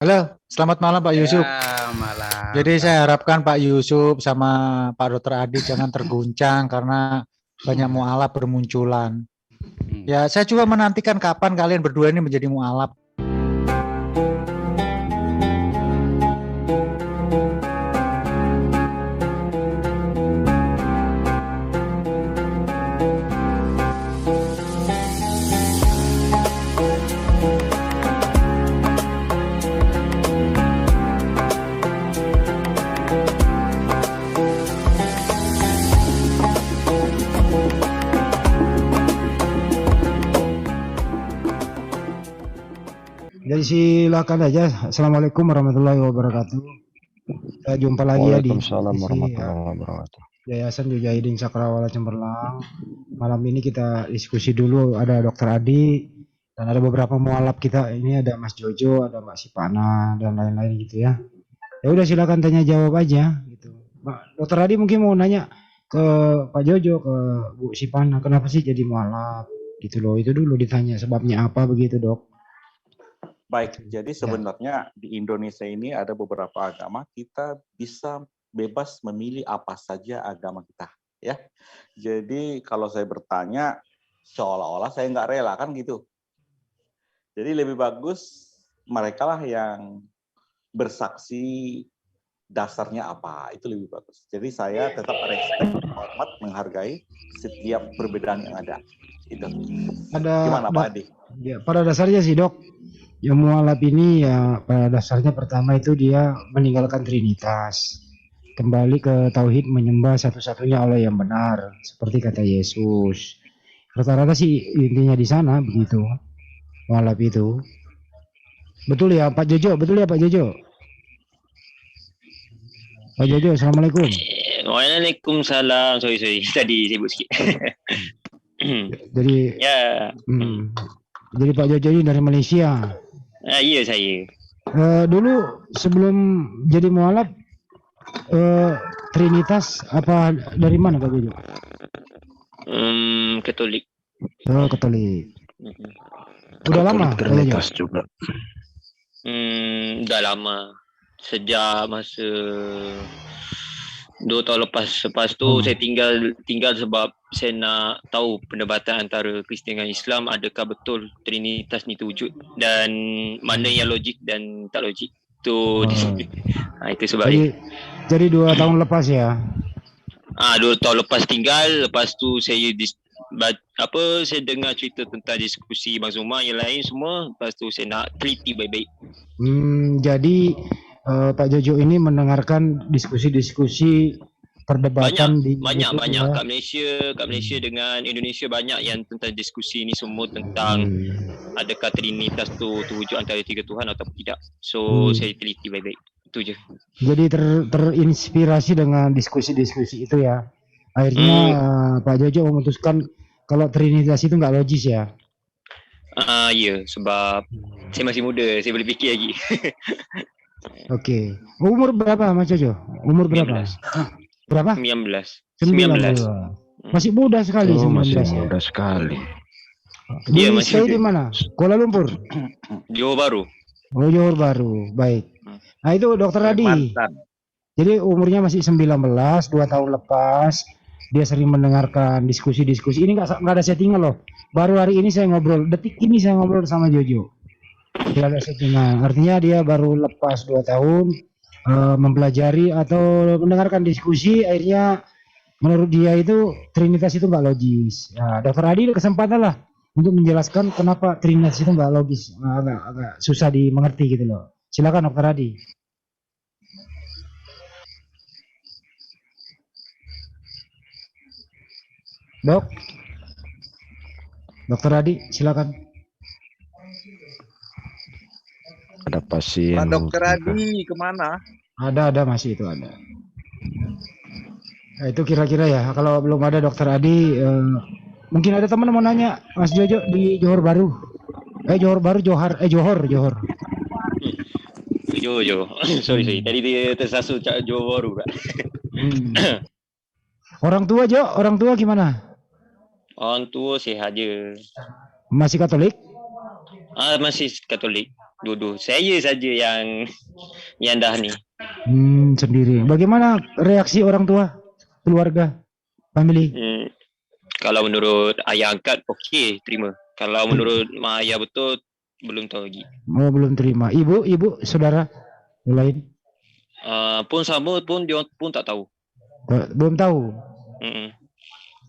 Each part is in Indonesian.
Halo, selamat malam Pak Ya, Yusuf. malam. Jadi saya Selamat. harapkan Pak Yusuf sama Pak Dokter Adi jangan terguncang karena banyak mualaf bermunculan. Hmm. Ya, saya juga menantikan kapan kalian berdua ini menjadi mualaf. Jadi silakan aja. Assalamualaikum warahmatullahi wabarakatuh. Kita jumpa lagi ya di Waalaikumsalam diskusi ya, warahmatullahi wabarakatuh. Yayasan Mujahidin Sakrawala Cemerlang. Malam ini kita diskusi dulu. Ada Dokter Adi dan ada beberapa mualaf kita. Ini ada Mas Jojo, ada Mbak Sipana dan lain-lain gitu ya. Ya udah silakan tanya jawab aja gitu. Dokter Adi mungkin mau nanya ke Pak Jojo, ke Bu Sipana, kenapa sih jadi mualaf gitu loh. Itu dulu ditanya sebabnya apa begitu, Dok. Baik, jadi Ya. sebenarnya di Indonesia ini ada beberapa agama, kita bisa bebas memilih apa saja agama kita, ya. Jadi kalau saya bertanya, seolah-olah saya nggak rela, kan gitu. Jadi lebih bagus mereka lah yang bersaksi dasarnya apa, itu lebih bagus. Jadi saya tetap respect, hormat, menghargai setiap perbedaan yang ada. Itu. Gimana Pak Adi? Ya, pada dasarnya sih dok, yang mualaf ini ya pada dasarnya pertama itu dia meninggalkan Trinitas, kembali ke tauhid menyembah satu-satunya Allah yang benar, seperti kata Yesus. Rata-rata sih intinya di sana begitu, mualaf itu. Betul ya Pak Jojo, betul ya Pak Jojo. Pak Jojo, assalamualaikum. Waalaikumsalam. Sorry. Tadi sibuk sikit. Jadi, Ya. Jadi Pak Jojo ini dari Malaysia. Ya saya. Dulu sebelum jadi mualaf, Trinitas apa dari mana Pak Jojo? Katolik. Oh, Katolik. Udah lama Trinitas juga. Udah lama. Sejak masa 2 tahun lepas tu saya tinggal sebab saya nak tahu perdebatan antara Kristian dan Islam, adakah betul Trinitas ni terwujud dan mana yang logik dan tak logik. Itu sebabnya. Jadi 2 tahun lepas ya. 2 tahun lepas tinggal, lepas tu saya saya dengar cerita tentang diskusi Bang Zuma yang lain semua, lepas tu saya nak teliti baik-baik. Jadi Pak Jojo ini mendengarkan diskusi-diskusi perdebatan banyak kat Malaysia dengan Indonesia banyak yang tentang diskusi ni semua tentang adakah Trinitas tu terwujud antara 3 Tuhan atau tidak. So saya teliti baik-baik. Itu je. Jadi terinspirasi dengan diskusi-diskusi itu ya. Akhirnya Pak Jojo memutuskan kalau Trinitas itu nggak logis ya. Ya, sebab saya masih muda, saya boleh fikir lagi. Oke. Umur berapa Mas Jojo? Umur berapa? 19. Berapa? 19. Masih muda sekali. 19 masih ya. muda sekali. Dia masih di mana? Kuala Lumpur. Johor Bahru. Oh, Johor Bahru. Baik. Nah, itu Dokter Adi. Jadi umurnya masih 19, 2 tahun lepas. Dia sering mendengarkan diskusi-diskusi. Ini nggak ada settingan loh. Baru hari ini saya ngobrol, detik ini saya ngobrol sama Jojo. Tidak ada settingan. Artinya dia baru lepas 2 tahun mempelajari atau mendengarkan diskusi, akhirnya menurut dia itu Trinitas itu nggak logis. Nah, Dokter Adi kesempatan lah untuk menjelaskan kenapa Trinitas itu nggak logis, agak susah dimengerti gitu loh. Silakan Dokter Adi. Dokter Adi, silakan. Ada pasien. Pak Dokter Adi kemana? Ada masih itu ada. Nah, itu kira-kira ya. Kalau belum ada Dokter Adi, mungkin ada teman mau nanya Mas Jojo di Johor Bahru. Johor. Johor. Sorry. Tadi dia tersasul Johor Bahru pula. Orang tua gimana? Orang tua sihat je. Masih Katolik? Masih Katolik. Dua-dua. Saya saja yang dah ni. Sendiri. Bagaimana reaksi orang tua, keluarga, family? Kalau menurut ayah angkat, okey, terima. Kalau menurut mak ayah betul, belum tahu lagi. Oh, belum terima. Ibu, saudara yang lain? Pun sama pun dia pun tak tahu. Belum tahu.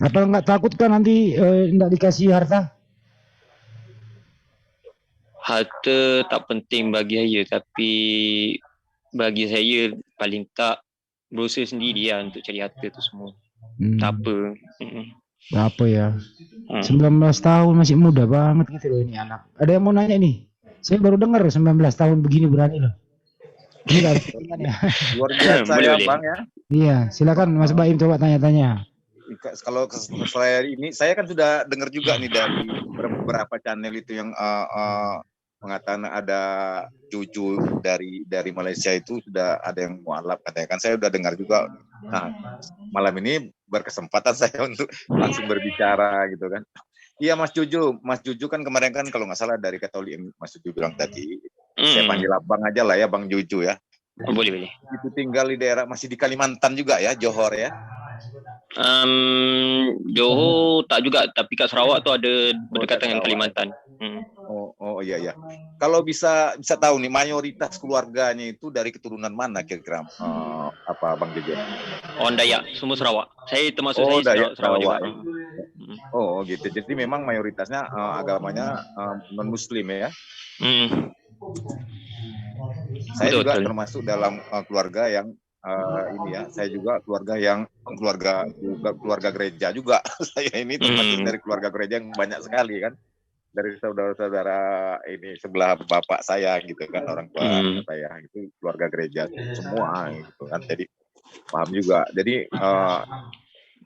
Apa nggak takut kan nanti nggak dikasih harta? Harta tak penting bagi saya, tapi bagi saya paling tak berusaha sendiri lah untuk cari harta tu semua. Tak apa. Apa ya? 19 tahun masih muda banget gitu loh ini anak. Ada yang mau nanya nih? Saya baru dengar 19 tahun begini berani loh. Ini gak ada ya. Luar biasa ya Bang ya. Iya, silakan Mas Baim coba tanya-tanya. Kalau saya kan sudah dengar juga nih dari beberapa channel itu yang mengatakan ada cucu dari Malaysia itu sudah ada yang mualaf katanya, kan saya sudah dengar juga. Nah, malam ini berkesempatan saya untuk langsung berbicara gitu kan. Iya Mas Juju kan kemarin kan kalau nggak salah dari Katolik Mas Juju bilang tadi. Saya panggil abang aja lah ya, Bang Juju ya. Boleh. Itu tinggal di daerah masih di Kalimantan juga ya, Johor ya. Johor tak juga, tapi kat Sarawak tu ada berdekatan dengan Kalimantan. Oh iya. Kalau bisa tahu nih mayoritas keluarganya itu dari keturunan mana kira-kira Bang Jojo? Orang Dayak, semua Sarawak. Saya termasuk Dayak, Sarawak juga. Ya. Oh gitu. Jadi memang mayoritasnya agamanya non Muslim ya. Saya betul, juga termasuk dalam keluarga yang ini ya. Saya juga keluarga gereja juga. Saya ini termasuk dari keluarga gereja yang banyak sekali kan. Dari saudara-saudara ini sebelah bapak saya gitu kan, orang tua saya itu keluarga gereja semua gitu kan. Jadi paham juga. Jadi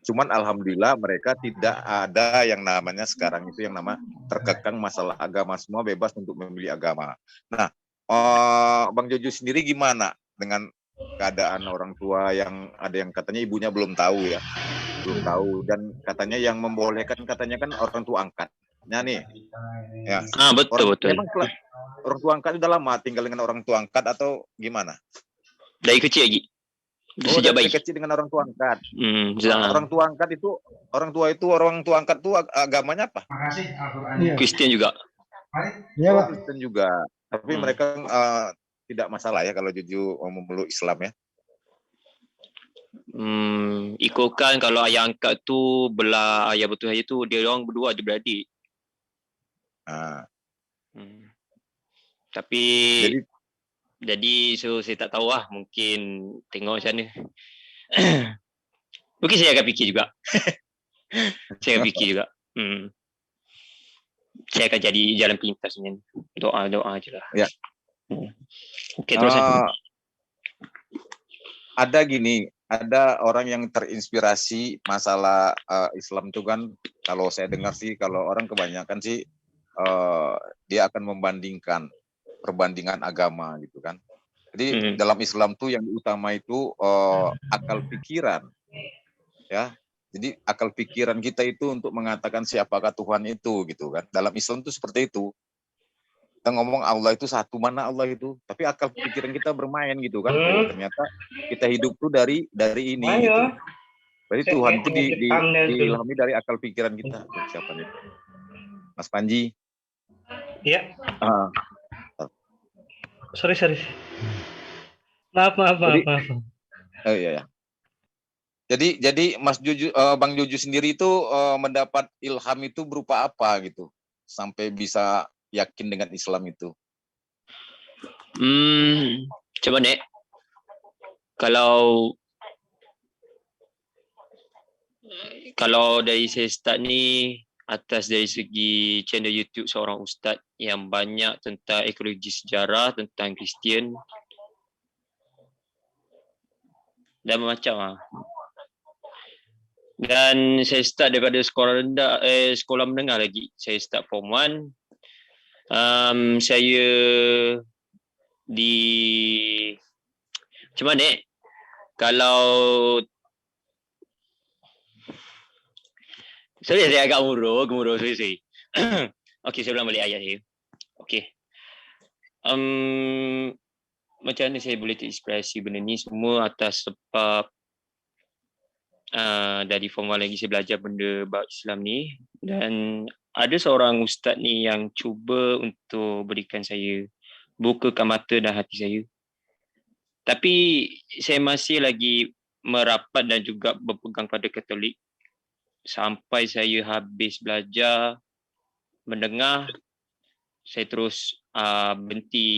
cuman alhamdulillah mereka tidak ada yang namanya sekarang itu yang nama terkekang masalah agama, semua bebas untuk memilih agama. Nah, Bang Jojo sendiri gimana dengan keadaan orang tua yang ada yang katanya ibunya belum tahu ya, dan katanya yang membolehkan katanya kan orang tua angkatnya nih. Ya. Betul. Memang orang tua angkat sudah lama tinggal dengan orang tua angkat atau gimana? Dari kecil lagi. Sejak bayi. Kecil dengan orang tua angkat. Orang tua angkat itu agamanya apa? Kristen juga. Ya, Pak. Kristen juga. Tapi mereka tidak masalah ya kalau Juju memeluk Islam ya. Ikutkan kalau ayah angkat tu belah ayah betul saya tu dia orang berdua adik-beradik. Tapi jadi saya tak tahu lah, mungkin tengok macam mana. Mungkin saya akan fikir juga. Saya akan jadi jalan pintas ni. Doa je lah. Ya. Okey, terus ada orang yang terinspirasi masalah Islam itu kan, kalau saya dengar sih, kalau orang kebanyakan sih dia akan perbandingan agama gitu kan. Jadi dalam Islam tuh yang utama itu akal pikiran ya. Jadi akal pikiran kita itu untuk mengatakan siapakah Tuhan itu gitu kan. Dalam Islam tuh seperti itu. Kita ngomong Allah itu satu, mana Allah itu, tapi akal pikiran kita bermain gitu kan. Ternyata kita hidup tuh dari ini gitu. Berarti Tuhan itu diilhami dari akal pikiran kita. Siapa nih? Mas Panji. Iya. Sorry. Maaf. Oh iya. Jadi Mas Juju, Bang Juju sendiri itu mendapat ilham itu berupa apa gitu, sampai bisa yakin dengan Islam itu? Coba Nek, kalau dari saya start ni atas dari segi channel YouTube seorang ustaz yang banyak tentang ekologi sejarah, tentang Kristian dan macam Dan saya start daripada sekolah menengah lagi. Saya start form 1. Saya macam mana kalau saya agak gemuruh sorry. Okey, saya ulang balik ayat saya. Okey. Macam mana saya boleh terekspresi benda ni semua atas sebab dari form 1 lagi saya belajar benda bab Islam ni, dan ada seorang ustaz ni yang cuba untuk berikan saya, bukakan mata dan hati saya. Tapi saya masih lagi merapat dan juga berpegang pada Katolik sampai saya habis belajar, mendengar, saya terus berhenti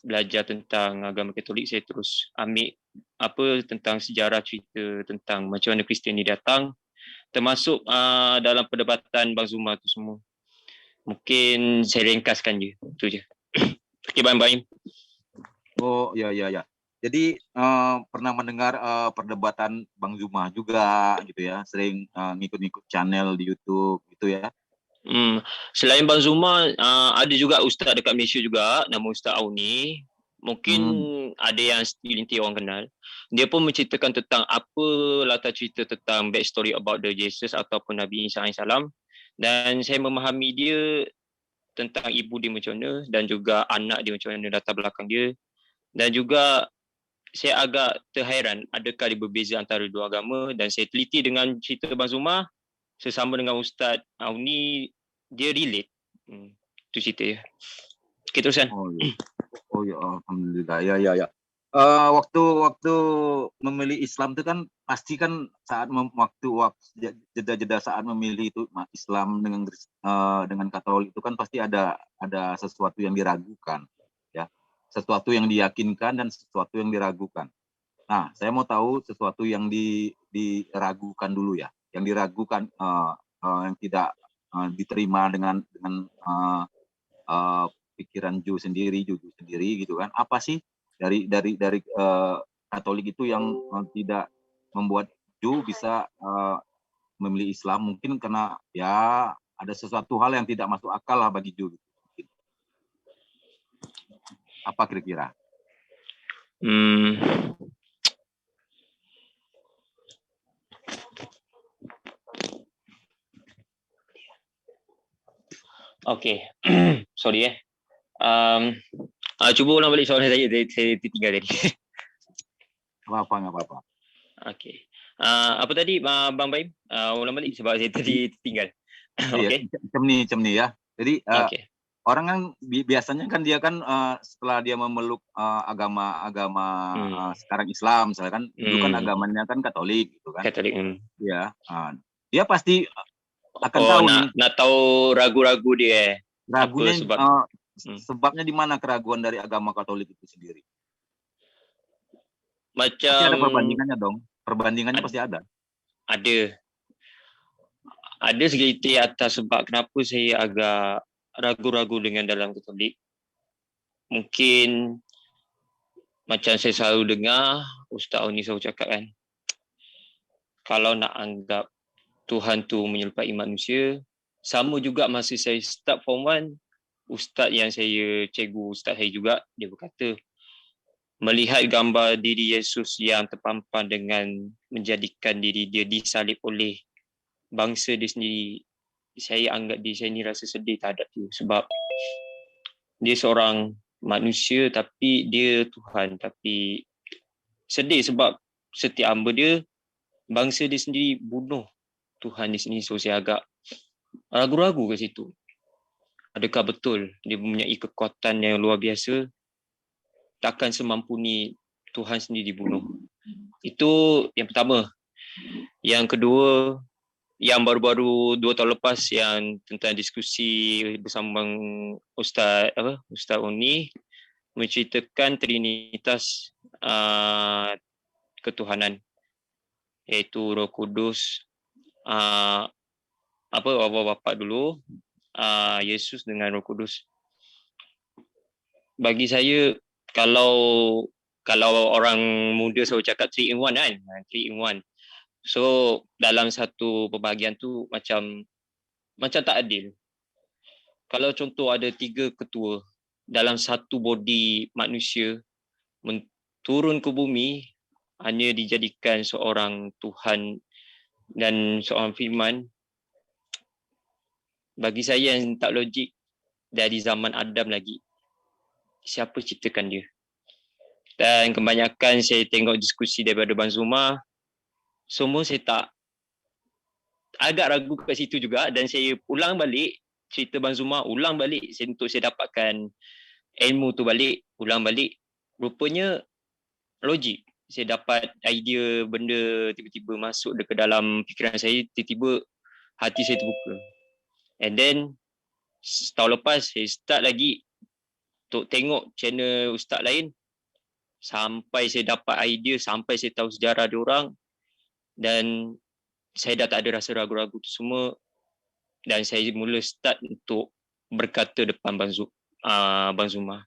belajar tentang agama Katolik. Saya terus ambil tentang sejarah, cerita tentang macam mana Kristian ni datang, termasuk dalam perdebatan Bang Zuma tu semua. Mungkin saya ringkaskan je, itu je. Okey, Bang Baim. Oh, ya. Jadi pernah mendengar perdebatan Bang Zuma juga gitu ya, sering ngikut-ngikut channel di YouTube gitu ya. Selain Bang Zuma, ada juga ustaz dekat Malaysia juga, nama Ustaz Auni. Mungkin ada yang segelintir orang kenal. Dia pun menceritakan tentang apa latar cerita tentang backstory about the Jesus ataupun Nabi Isa AS. Dan saya memahami dia tentang ibu dia macam mana dan juga anak dia macam mana, latar belakang dia. Dan juga saya agak terhairan adakah dia berbeza antara dua agama, dan saya teliti dengan cerita Bang Zuma sesama dengan Ustaz Auni, dia relate. Itu cerita dia. Okay, terusan. Oh ya, alhamdulillah. Ya. Waktu memilih Islam itu kan pasti kan saat waktu jeda-jeda saat memilih itu Islam dengan Katolik itu kan pasti ada sesuatu yang diragukan, ya, sesuatu yang diyakinkan dan sesuatu yang diragukan. Nah, saya mau tahu sesuatu yang diragukan dulu ya, yang diragukan, yang tidak diterima dengan pikiran Ju sendiri gitu kan. Apa sih dari Katolik itu yang tidak membuat Ju bisa memilih Islam? Mungkin karena ya ada sesuatu hal yang tidak masuk akal lah bagi Ju. Apa kira-kira? Okay. Sorry cuba ulang balik soalan saya tinggal tadi. Nggak apa-apa. Okay. Apa tadi Bang Baim? Ulang balik sebab saya tadi tinggal. Okay. Macam ni ya. Jadi orang kan biasanya kan dia kan setelah dia memeluk agama sekarang Islam, misalnya kan dulu kan agamanya kan Katolik gitu kan. Katolik. Ya. Dia pasti akan tahu nak tahu ragu-ragu dia. Ragunya sebabnya di mana keraguan dari agama Katolik itu sendiri? Macam pasti ada perbandingannya dong. Perbandingannya pasti ada. Ada segelintir atas sebab kenapa saya agak ragu-ragu dengan dalam Katolik. Mungkin macam saya selalu dengar Ustaz Auni selalu cakap kan, kalau nak anggap Tuhan tu menyerupai manusia, sama juga masa saya start form 1, ustaz yang saya cikgu, ustaz saya juga, dia berkata melihat gambar diri Yesus yang terpampang dengan menjadikan diri dia disalib oleh bangsa dia sendiri, saya anggap diri saya ni rasa sedih terhadap dia, sebab dia seorang manusia tapi dia Tuhan. Tapi sedih sebab setiap hamba dia, bangsa dia sendiri bunuh Tuhan di sini. So saya agak ragu-ragu ke situ. Adakah betul dia mempunyai kekuatan yang luar biasa, takkan semampuni Tuhan sendiri dibunuh? Itu yang pertama. Yang kedua, yang baru-baru 2 tahun lepas yang tentang diskusi bersama Ustaz Uni menceritakan Trinitas ketuhanan, iaitu Roh Kudus, bapa dulu, Yesus dengan Roh Kudus. Bagi saya, kalau orang muda selalu cakap 3 in 1 kan, 3 in 1. So dalam satu perbahagian tu macam tak adil. Kalau contoh ada 3 ketua dalam satu body manusia turun ke bumi, hanya dijadikan seorang Tuhan dan seorang firman, bagi saya yang tak logik dari zaman Adam lagi. siapa ciptakan dia. Dan kebanyakan saya tengok diskusi daripada Bang Zuma, semua saya agak ragu kat situ juga, dan saya ulang balik cerita Bang Zuma, ulang balik untuk saya dapatkan ilmu tu balik, ulang balik. Rupanya logik. Saya dapat idea benda tiba-tiba masuk ke dalam fikiran saya, tiba-tiba hati saya terbuka. And then setahun lepas saya start lagi untuk tengok channel ustaz lain, sampai saya dapat idea, sampai saya tahu sejarah dia orang, dan saya dah tak ada rasa ragu-ragu tu semua, dan saya mula start untuk berkata depan Bang Zuma.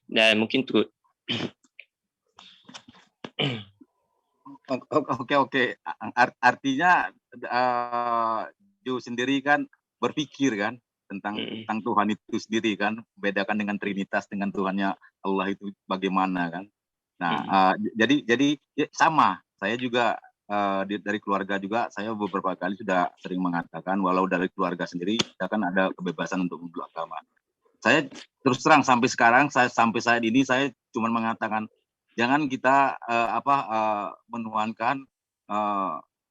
Dan mungkin tu. Oke. Artinya Jo sendiri kan berpikir kan tentang Tuhan itu sendiri kan, bedakan dengan Trinitas, dengan Tuhannya Allah itu bagaimana kan. Nah, jadi ya, sama. Saya juga dari keluarga juga, saya beberapa kali sudah sering mengatakan, walau dari keluarga sendiri kita kan ada kebebasan untuk memeluk agama. Saya terus terang sampai sekarang, sampai saat ini saya cuma mengatakan jangan kita menuhankan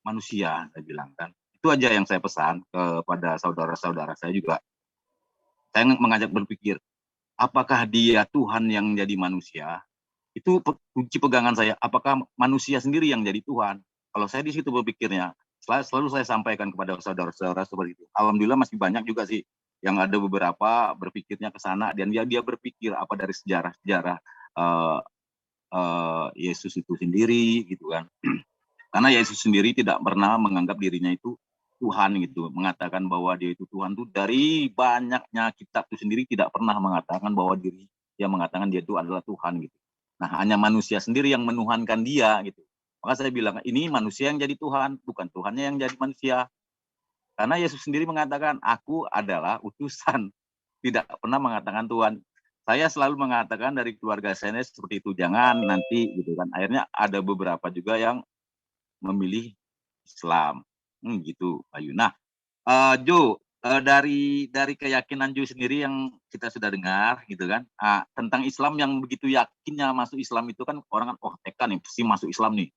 manusia, saya bilang kan. Itu aja yang saya pesan kepada saudara-saudara saya juga. Saya mengajak berpikir, apakah dia Tuhan yang jadi manusia? Itu kunci pegangan saya. Apakah manusia sendiri yang jadi Tuhan? Kalau saya di situ berpikirnya, selalu saya sampaikan kepada saudara-saudara seperti itu. Alhamdulillah masih banyak juga sih yang ada beberapa berpikirnya ke sana, dan dia berpikir apa dari sejarah Yesus itu sendiri gitu kan. Karena Yesus sendiri tidak pernah menganggap dirinya itu Tuhan gitu, mengatakan bahwa dia itu Tuhan tuh dari banyaknya kitab itu sendiri tidak pernah mengatakan bahwa dia mengatakan dia itu adalah Tuhan gitu. Nah, hanya manusia sendiri yang menuhankan dia gitu. Maka saya bilang ini manusia yang jadi Tuhan, bukan Tuhannya yang jadi manusia. Karena Yesus sendiri mengatakan aku adalah utusan, tidak pernah mengatakan Tuhan. Saya selalu mengatakan dari keluarga saya seperti itu, jangan nanti gitu kan. Akhirnya ada beberapa juga yang memilih Islam. Gitu, Ayu. Nah, Jo, dari keyakinan Jo sendiri yang kita sudah dengar gitu kan, tentang Islam yang begitu yakinnya masuk Islam itu kan orang kan, oh TK nih pasti masuk Islam nih.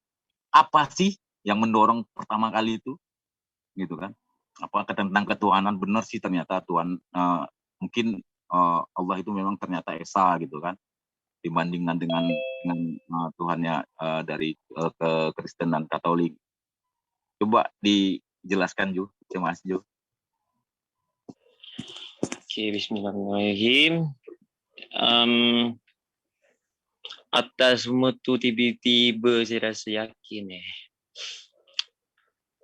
Apa sih yang mendorong pertama kali itu, gitu kan? Apakah tentang ketuhanan benar sih ternyata Tuhan mungkin Allah itu memang ternyata esa gitu kan, dibandingkan dengan Tuhannya dari Kristen dan Katolik. Coba dijelaskan Jo, Mas Jo. Oke, bismillahirrahmanirrahim. Atas semua tu tiba-tiba saya rasa yakin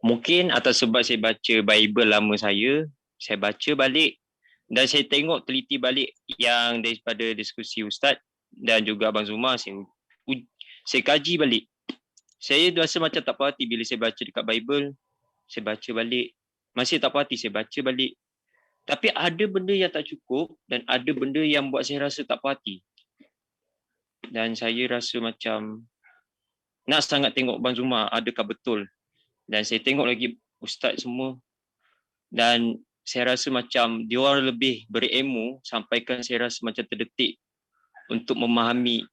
Mungkin atas sebab saya baca Bible lama saya baca balik dan saya tengok teliti balik yang daripada diskusi Ustaz dan juga Abang Zuma, saya kaji balik. Saya rasa macam tak puas hati bila saya baca dekat Bible, saya baca balik. Masih tak puas hati, saya baca balik. Tapi ada benda yang tak cukup dan ada benda yang buat saya rasa tak puas hati. Dan saya rasa macam nak sangat tengok Bang Zuma, adakah betul. Dan saya tengok lagi Ustaz semua. Dan saya rasa macam dia orang lebih berilmu, sampaikan saya rasa macam terdetik untuk memahami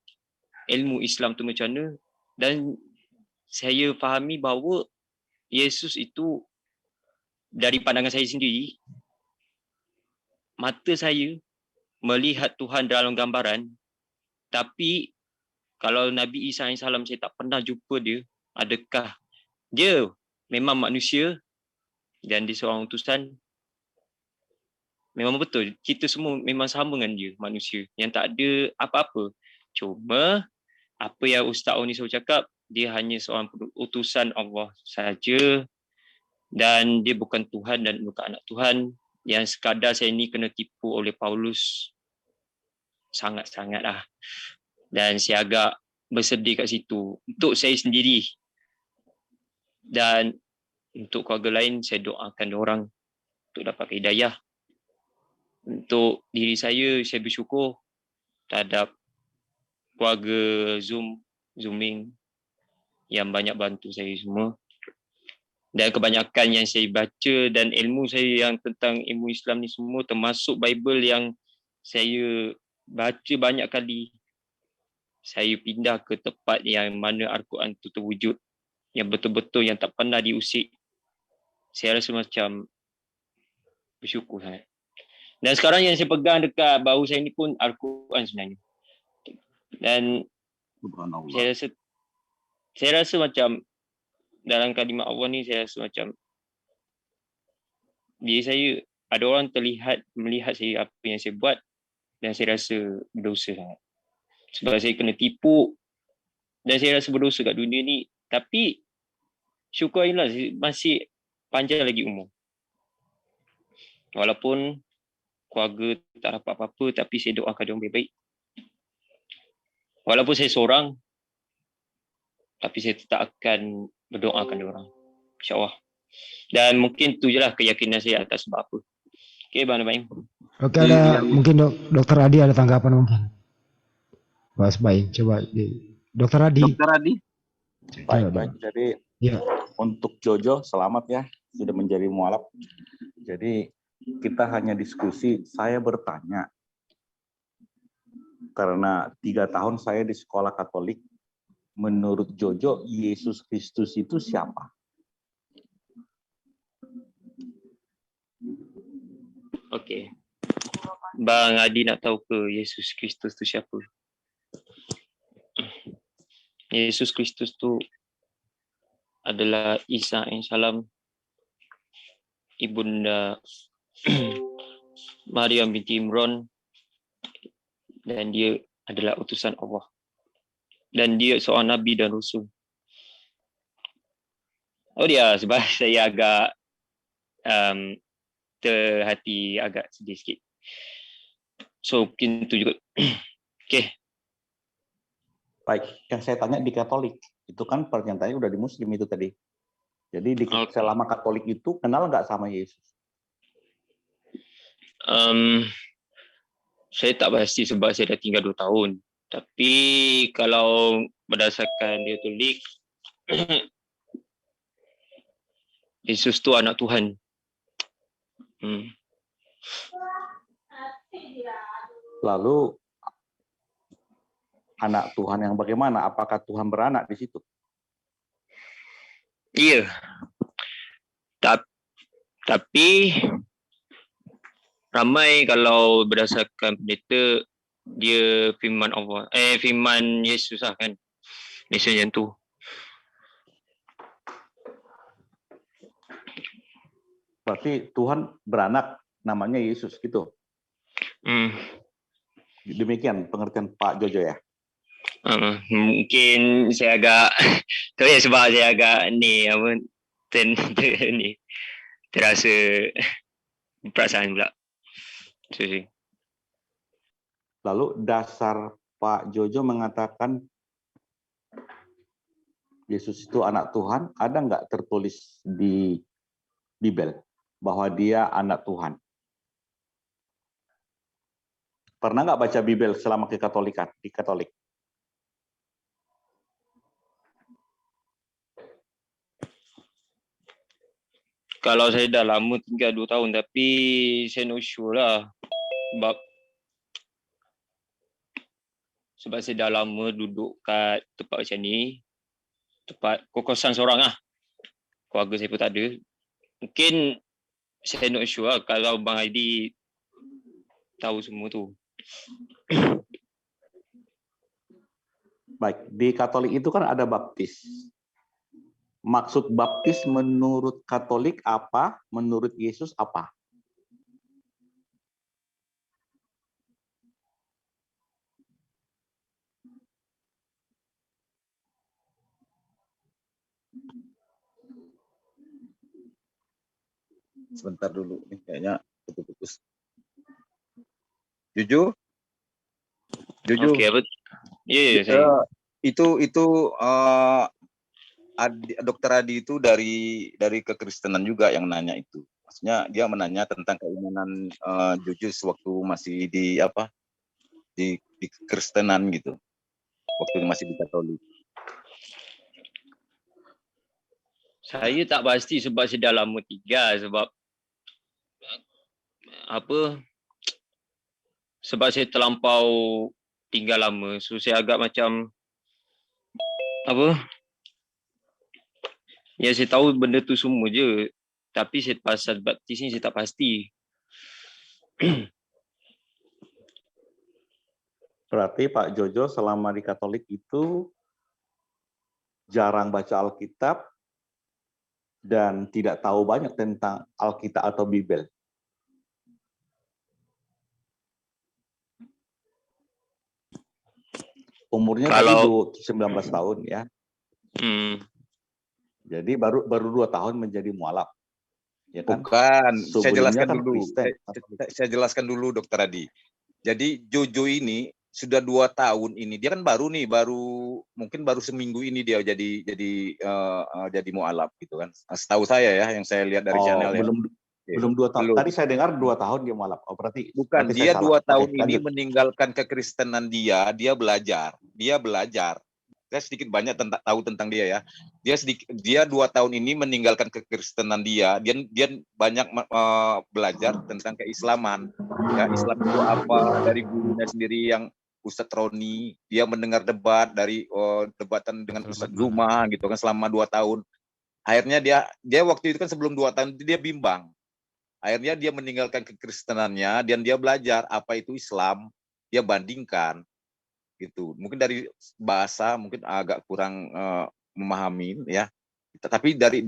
ilmu Islam tu macam mana. Dan saya fahami bahawa Yesus itu dari pandangan saya sendiri, mata saya melihat Tuhan dalam gambaran, tapi kalau Nabi Isa AS saya tak pernah jumpa dia, adakah dia memang manusia dan dia seorang utusan? Memang betul, kita semua memang sama dengan dia, manusia yang tak ada apa-apa. Cuma apa yang Ustaz Oni selalu cakap, dia hanya seorang utusan Allah saja dan dia bukan Tuhan dan bukan anak Tuhan. Yang sekadar saya ni kena tipu oleh Paulus sangat-sangat lah. Dan saya agak bersedih kat situ untuk saya sendiri, dan untuk keluarga lain saya doakan orang untuk dapat hidayah. Untuk diri saya bersyukur terhadap keluarga Zooming yang banyak bantu saya semua. Dan kebanyakan yang saya baca dan ilmu saya yang tentang ilmu Islam ni semua, termasuk Bible yang saya baca banyak kali. Saya pindah ke tempat yang mana Al-Quran itu terwujud, yang betul-betul yang tak pernah diusik. Saya rasa macam bersyukur sangat. Dan sekarang yang saya pegang dekat bahu saya ni pun Al-Quran sebenarnya. Dan saya rasa macam dalam kalimat Allah ni, saya rasa macam diri saya, ada orang melihat saya apa yang saya buat, dan saya rasa berdosa sangat. Sebab saya kena tipu dan saya rasa berdosa kat dunia ni. Tapi syukurlah masih panjang lagi umur. Walaupun keluarga tak dapat apa-apa, tapi saya doakan dia orang baik-baik. Walaupun saya seorang, tapi saya tetap akan berdoakan dia orang, insyaAllah. Dan mungkin tu je lah keyakinan saya atas sebab apa. Okay, Bang Nabaim. Oke, ada mungkin Dokter Adi ada tanggapan mungkin. Mas baik, coba Dokter Adi. Dokter Adi. Baik. Jadi ya, untuk Jojo selamat ya, sudah menjadi mualaf. Jadi kita hanya diskusi. Saya bertanya karena 3 tahun saya di sekolah Katolik. Menurut Jojo, Yesus Kristus itu siapa? Okey. Bang Adi nak tahu ke Yesus Kristus tu siapa? Yesus Kristus tu adalah Isa AS, ibunda Maryam binti Imran, dan dia adalah utusan Allah. Dan dia seorang Nabi dan Rasul. Oh dia, sebab saya agak terhati, agak sedih sikit. So mungkin tu juga. Okay. Baik, yang saya tanya di Katolik, itu kan pernyataannya udah di Muslim itu tadi. Jadi selama Katolik itu kenal nggak sama Yesus? Saya tak pasti sebab saya dah tinggal 2 tahun. Tapi kalau berdasarkan dia tulis, Yesus tu anak Tuhan. Lalu anak Tuhan yang bagaimana? Apakah Tuhan beranak di situ? Iya. Tapi ramai kalau berdasarkan pendeta, dia firman Allah, firman Yesus lah kan. Yesus yang tu. Berarti Tuhan beranak namanya Yesus gitu. Demikian pengertian Pak Jojo ya. Mungkin saya agak tu ya, sebab saya agak ni apa ni terasa perasaan pula. Lalu dasar Pak Jojo mengatakan Yesus itu anak Tuhan, ada nggak tertulis di Bibel bahwa dia anak Tuhan? Pernah nggak baca Bibel selama di Katolik? Kalau saya dah lama tinggal 2 tahun, tapi saya no sure lah. Sebab saya dah lama duduk kat tempat macam ni, tempat kokosan seorang lah. Keluarga saya pun tak ada. Mungkin saya not sure lah kalau Bang Aidi tahu semua tu. Baik, di Katolik itu kan ada baptis. Maksud baptis menurut Katolik apa? Menurut Yesus apa? Sebentar dulu nih, kayaknya putus-putus. Jujur. Okey, apa? Ya, saya. Itu Dokter Adi itu dari kekristenan juga yang nanya itu. Maksudnya dia menanya tentang keimanan Jujur sewaktu masih di kekristenan gitu. Waktu masih di Katolik. Saya tak pasti sebab saya dah lama tinggal, sebab sebab saya terlampau tinggal lama, so saya agak macam apa? Ya saya tahu benda tu semua je, tapi saya pasal baptis ni saya tak pasti. Berarti Pak Jojo selama di Katolik itu jarang baca Alkitab dan tidak tahu banyak tentang Alkitab atau Bibel. Umurnya Kalau- tadi 19 tahun ya. Hmm. Jadi baru 2 tahun menjadi mualaf. Ya kan? Bukan, saya Sebelumnya jelaskan kan dulu. Kristen. Saya jelaskan dulu, Dokter Adi. Jadi Jojo ini sudah 2 tahun ini, dia kan mungkin baru seminggu ini dia jadi mualaf gitu kan. Setahu saya ya, yang saya lihat dari channel ya. Belum 2 tahun. Belum. Tadi saya dengar 2 tahun dia mualaf. Oh, berarti Bukan, berarti dia saya 2 salah. tahun Oke, ini lanjut. meninggalkan kekristenan dia belajar. Saya sedikit banyak tahu tentang dia ya. Dia 2 tahun ini meninggalkan kekristenan dia banyak belajar tentang keislaman. Ya, Islam itu apa, dari gurunya sendiri yang Ustadz Roni, dia mendengar debat dari debatan dengan Ustadz Zuma gitu kan selama 2 tahun. Akhirnya dia waktu itu kan sebelum 2 tahun itu dia bimbang. Akhirnya dia meninggalkan kekristenannya dan dia belajar apa itu Islam, dia bandingkan gitu. Mungkin dari bahasa mungkin agak kurang memahami ya. Tapi dari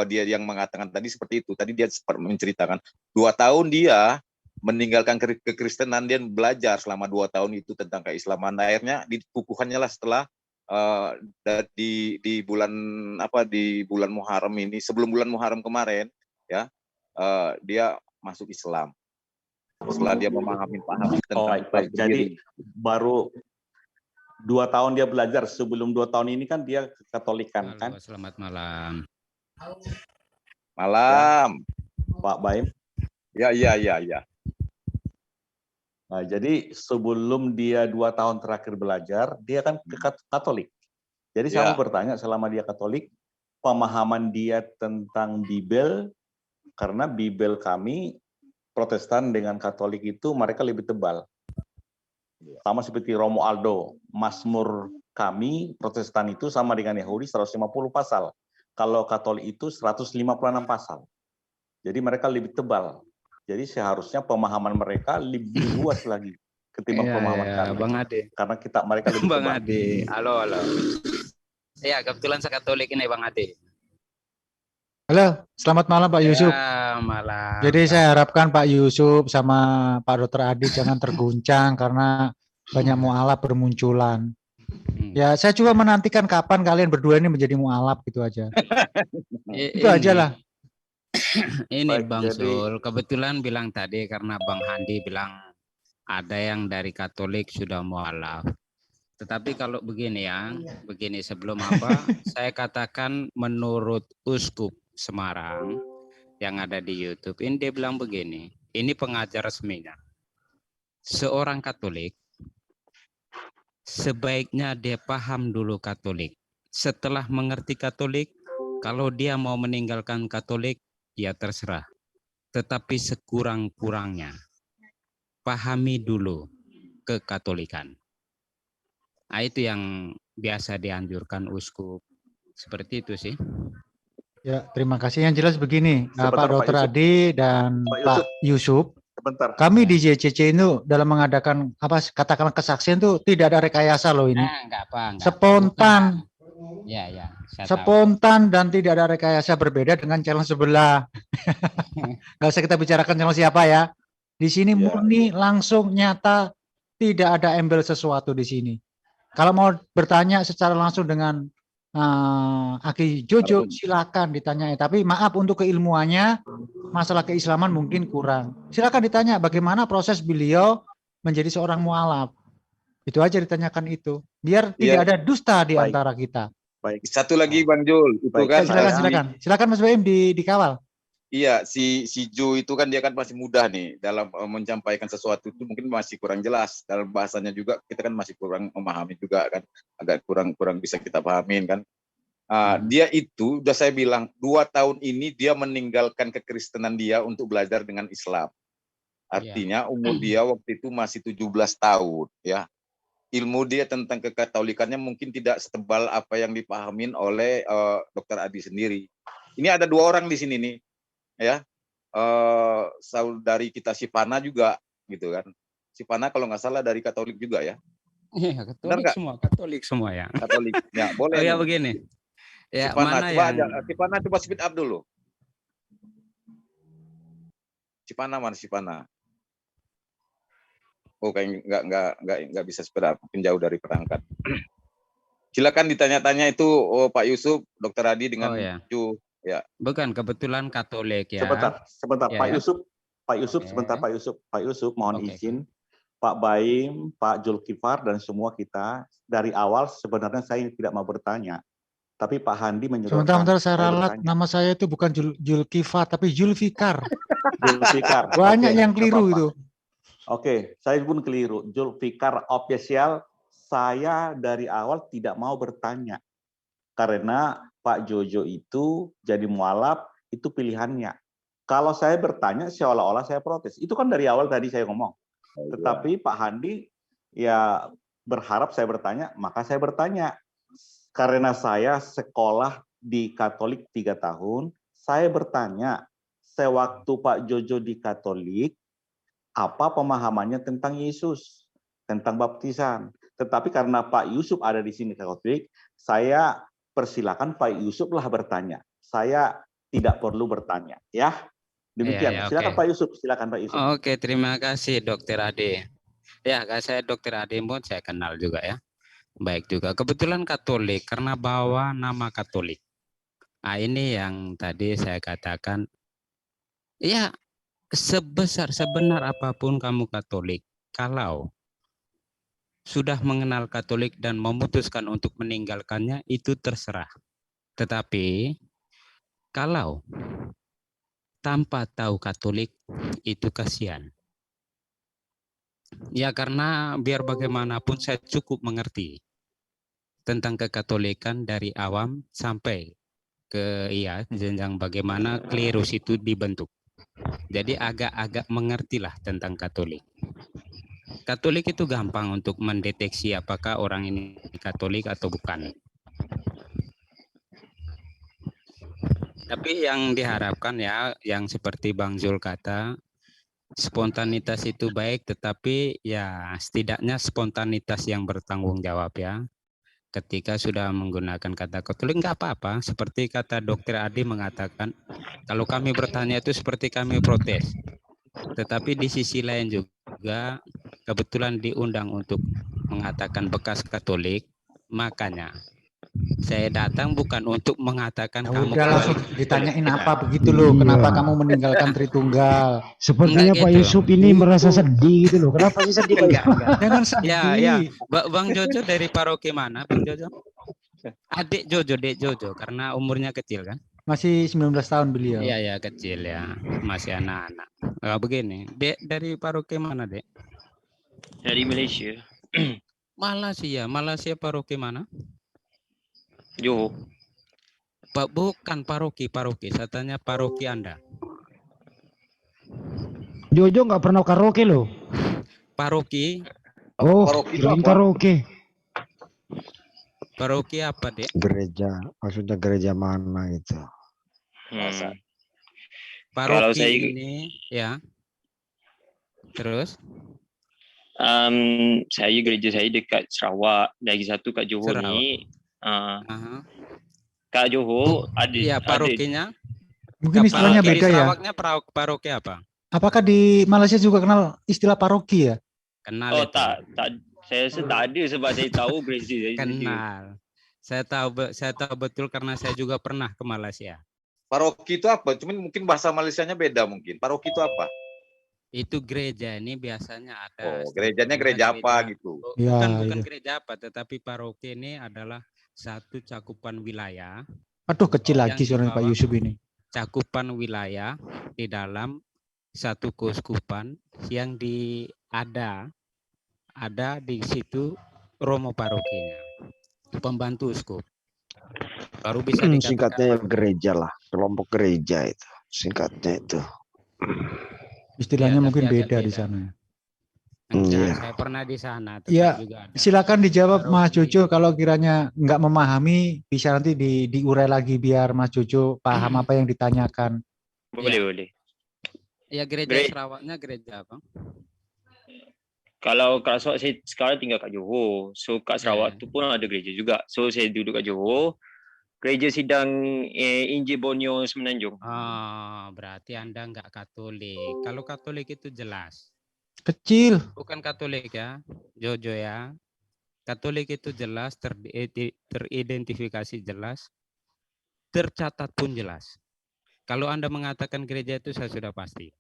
dia yang mengatakan tadi seperti itu. Tadi dia sempat menceritakan 2 tahun dia meninggalkan kekristenan, dia belajar selama 2 tahun itu tentang keislaman. Akhirnya dikukuhannya lah setelah di bulan Muharram ini, sebelum bulan Muharram kemarin ya, dia masuk Islam. Setelah dia memahami tentang baik. Jadi baru 2 tahun dia belajar. Sebelum 2 tahun ini kan dia Katolikan kan? Selamat malam. Malam. Pak Baim. Ya. Nah, jadi sebelum dia 2 tahun terakhir belajar, dia kan ke Katolik. Jadi saya mau bertanya, selama dia Katolik, pemahaman dia tentang Bibel, karena Bibel kami Protestan dengan Katolik itu mereka lebih tebal. Sama seperti Romo Aldo, Mazmur kami Protestan itu sama dengan Yahudi 150 pasal. Kalau Katolik itu 156 pasal. Jadi mereka lebih tebal. Jadi seharusnya pemahaman mereka lebih luas lagi ketimbang pemahaman kami. Bang Ade. Karena mereka lebih Bang tebal. Ade. Halo. Ya, kebetulan saya Katolik ini Bang Ade. Halo, selamat malam Pak Yusuf. Ya, malam. Jadi saya harapkan Pak Yusuf sama Pak Dr. Adi jangan terguncang karena banyak mualaf bermunculan. Ya, saya cuma menantikan kapan kalian berdua ini menjadi mualaf gitu aja. Itu aja lah. Ini Baik, Bang jadi- Sul, kebetulan bilang tadi karena Bang Handi bilang ada yang dari Katolik sudah mualaf. Tetapi kalau begini sebelum apa, saya katakan menurut Uskup Semarang yang ada di YouTube, ini dia bilang begini, ini pengajar resminya. Seorang Katolik sebaiknya dia paham dulu Katolik. Setelah mengerti Katolik, kalau dia mau meninggalkan Katolik, ya terserah. Tetapi sekurang-kurangnya pahami dulu kekatolikan. Nah, itu yang biasa dianjurkan uskup. Seperti itu sih. Ya, terima kasih. Yang jelas begini, Sebentar, Pak Dr. Yusuf. Adi dan Pak Pak Yusuf, Sebentar. kami di JCC itu dalam mengadakan katakanlah kesaksian itu tidak ada rekayasa loh ini. Enggak apa. Spontan. Ya. Saya tahu. Spontan dan tidak ada rekayasa, berbeda dengan channel sebelah. Gak usah kita bicarakan channel siapa ya. Di sini murni langsung nyata, tidak ada embel sesuatu di sini. Kalau mau bertanya secara langsung dengan Aki Jojo, silakan ditanya. Tapi maaf untuk keilmuannya, masalah keislaman mungkin kurang. Silakan ditanya bagaimana proses beliau menjadi seorang mualaf. Itu aja ditanyakan itu. Biar tidak ada dusta di antara kita. Baik. Satu lagi Bang Jul, itu kan silakan Mas Baim dikawal. Iya, si Jo itu kan dia kan masih mudah nih dalam menyampaikan sesuatu itu mungkin masih kurang jelas dalam bahasanya juga, kita kan masih kurang memahami juga kan, agak kurang bisa kita pahamin kan. Dia itu udah saya bilang 2 tahun ini dia meninggalkan kekristenan dia untuk belajar dengan Islam. Artinya umur dia waktu itu masih 17 tahun, ya. Ilmu dia tentang kekatolikannya mungkin tidak setebal apa yang dipahamin oleh Dr. Adi sendiri. Ini ada 2 orang di sini nih, ya. Saudari kita Sipana juga, gitu kan. Sipana kalau nggak salah dari Katolik juga ya. Iya, Katolik semua ya. Katolik. Ya, boleh. Oh ya begini. Ya, Sipana, mana coba yang Sipana coba speed up dulu. Sipana mana Sipana? Oh, kayak nggak bisa speed up, mungkin jauh dari perangkat. Silakan ditanya-tanya itu Pak Yusuf, Dr. Adi dengan Ju. Ya. Bukan, kebetulan Katolik ya. Sebentar, ya, Pak ya. Yusuf, sebentar Pak Yusuf, mohon izin. Pak Baim, Pak Zulkifar dan semua kita dari awal sebenarnya saya tidak mau bertanya, tapi Pak Handi menyuruh. Sebentar saya ralat, nama saya itu bukan Zulkifar tapi Zulfikar. Zulfikar. Banyak yang keliru itu. Oke, saya pun keliru. Zulfikar official. Saya dari awal tidak mau bertanya karena Pak Jojo itu jadi mualaf itu pilihannya. Kalau saya bertanya seolah-olah saya protes. Itu kan dari awal tadi saya ngomong. Tetapi Pak Handi ya berharap saya bertanya, maka saya bertanya. Karena saya sekolah di Katolik 3 tahun, saya bertanya, sewaktu Pak Jojo di Katolik, apa pemahamannya tentang Yesus, tentang baptisan. Tetapi karena Pak Yusuf ada di sini Katolik, saya persilakan Pak Yusuf lah bertanya. Saya tidak perlu bertanya, ya. Demikian. Silakan Pak Yusuf, silakan Pak Yusuf. Oke, terima kasih Dokter Ade. Ya, saya Dokter Ade pun saya kenal juga ya. Baik juga. Kebetulan Katolik karena bawa nama Katolik. Nah, ini yang tadi saya katakan. Ya, sebenar apapun kamu Katolik, kalau sudah mengenal Katolik dan memutuskan untuk meninggalkannya, itu terserah. Tetapi kalau tanpa tahu Katolik, itu kasihan. Ya karena biar bagaimanapun saya cukup mengerti tentang kekatolikan dari awam sampai ke jenjang bagaimana klerus itu dibentuk. Jadi agak-agak mengertilah tentang Katolik. Katolik itu gampang untuk mendeteksi apakah orang ini Katolik atau bukan. Tapi yang diharapkan ya, yang seperti Bang Zul kata, spontanitas itu baik, tetapi ya setidaknya spontanitas yang bertanggung jawab ya. Ketika sudah menggunakan kata Katolik nggak apa-apa. Seperti kata Dokter Adi mengatakan, kalau kami bertanya itu seperti kami protes. Tetapi di sisi lain juga kebetulan diundang untuk mengatakan bekas Katolik, makanya saya datang bukan untuk mengatakan kamu udah langsung ditanyain apa begitu loh, kenapa kamu meninggalkan Tritunggal. Sepertinya Pak Yusuf ini merasa sedih gitu loh. Kenapa sih sedih Pak Yusuf? Jangan sedih. Ya. Bang Jojo dari paroki mana Bang Jojo? Adik Jojo karena umurnya kecil kan? Masih 19 tahun beliau. Iya kecil ya, masih anak-anak. Begini, Dek dari paroki mana Dek? Dari Malaysia. Malaysia paroki mana? Johor. Bukan paroki. Saya tanya paroki Anda. Jojo nggak pernah karaoke loh. Paroki. Oh, karaoke. Paroki apa, Dek? Gereja, maksudnya gereja mana itu? Paroki ini ya. Terus? Saya gereja saya dekat Sarawak. Lagi satu kat Johor Sarawak. ni. Kak Johor ada. Iya, parokinya. Mungkin istilahnya beda ya. Sarawaknya paroki apa? Apakah di Malaysia juga kenal istilah paroki ya? Kenal. Oh, tak. Saya tak ada sebab saya tahu gereja saya. Kenal. Saya tahu betul karena saya juga pernah ke Malaysia. Paroki itu apa? Cuman mungkin bahasa Malaysianya beda mungkin. Paroki itu apa? Itu gereja ini biasanya ada. Oh, gerejanya gereja apa gitu? Bukan gereja apa, tetapi paroki ini adalah satu cakupan wilayah. Aduh, kecil lagi seorang Pak Yusuf ini. Cakupan wilayah di dalam satu keuskupan yang ada di situ romo parokinya, pembantu uskup. Baru bisa dikatakan singkatnya gereja lah, kelompok gereja itu singkatnya itu. Istilahnya tapi mungkin agak beda di beda. sana. Enggak, Iya. saya pernah di sana, tetap Ya, juga ada. silakan dijawab Mas Paroki. Jojo. Kalau kiranya nggak memahami, bisa nanti diurai lagi biar Mas Jojo paham apa yang ditanyakan. Boleh, boleh. Ya gereja Gere- Sarawaknya gereja apa? Kalau Kak Sarawak saya sekarang tinggal kat Johor. So kat Sarawak Ya. tu pun ada gereja juga. So saya duduk kat Johor. Gereja Sidang Injil Borneo Semenanjung. Berarti Anda enggak Katolik. Kalau Katolik itu jelas. Kecil. Bukan Katolik ya, Jojo ya. Katolik itu jelas, teridentifikasi jelas, tercatat pun jelas. Kalau Anda mengatakan gereja itu saya sudah pasti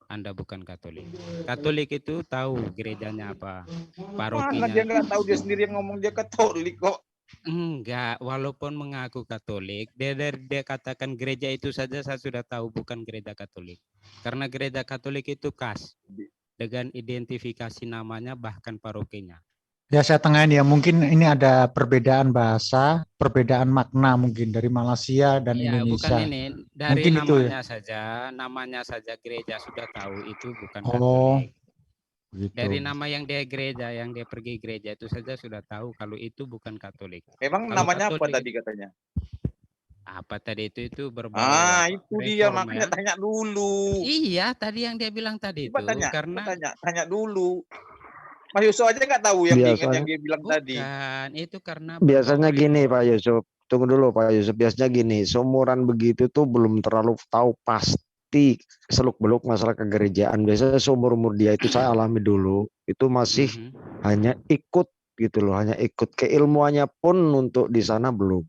Anda bukan Katolik. Katolik itu tahu gerejanya apa, Mana parokinya. dia nggak tahu, dia sendiri yang ngomong dia Katolik kok. Enggak, walaupun mengaku Katolik, dia katakan gereja itu saja saya sudah tahu bukan gereja Katolik. Karena gereja Katolik itu khas dengan identifikasi namanya bahkan parokinya. Ya saya tengahin ya, mungkin ini ada perbedaan bahasa, perbedaan makna mungkin dari Malaysia dan Iya, Indonesia. bukan ini. Dari Mungkin itu ya. namanya saja gereja sudah tahu itu bukan Oh, Katolik. gitu. Dari nama yang dia gereja, yang dia pergi gereja itu saja sudah tahu kalau itu bukan Katolik. Emang Kalau namanya apa Katolik, tadi katanya? apa tadi itu berbau Itu dia, reform makanya ya. tanya dulu. Iya, tadi yang dia bilang tadi Coba itu karena tanya dulu. Mas Yusuf aja nggak tahu yang Biasanya- dia bilang tadi. bukan itu karena Biasanya berbau gini reform. Pak Yusuf, tunggu dulu Pak Yusuf. Biasanya gini, seumuran begitu tuh belum terlalu tahu pasti seluk-beluk masalah kegerejaan. Biasanya seumur-umur dia itu saya alami dulu, itu masih hanya ikut gitu loh, hanya ikut. Keilmuannya pun untuk di sana belum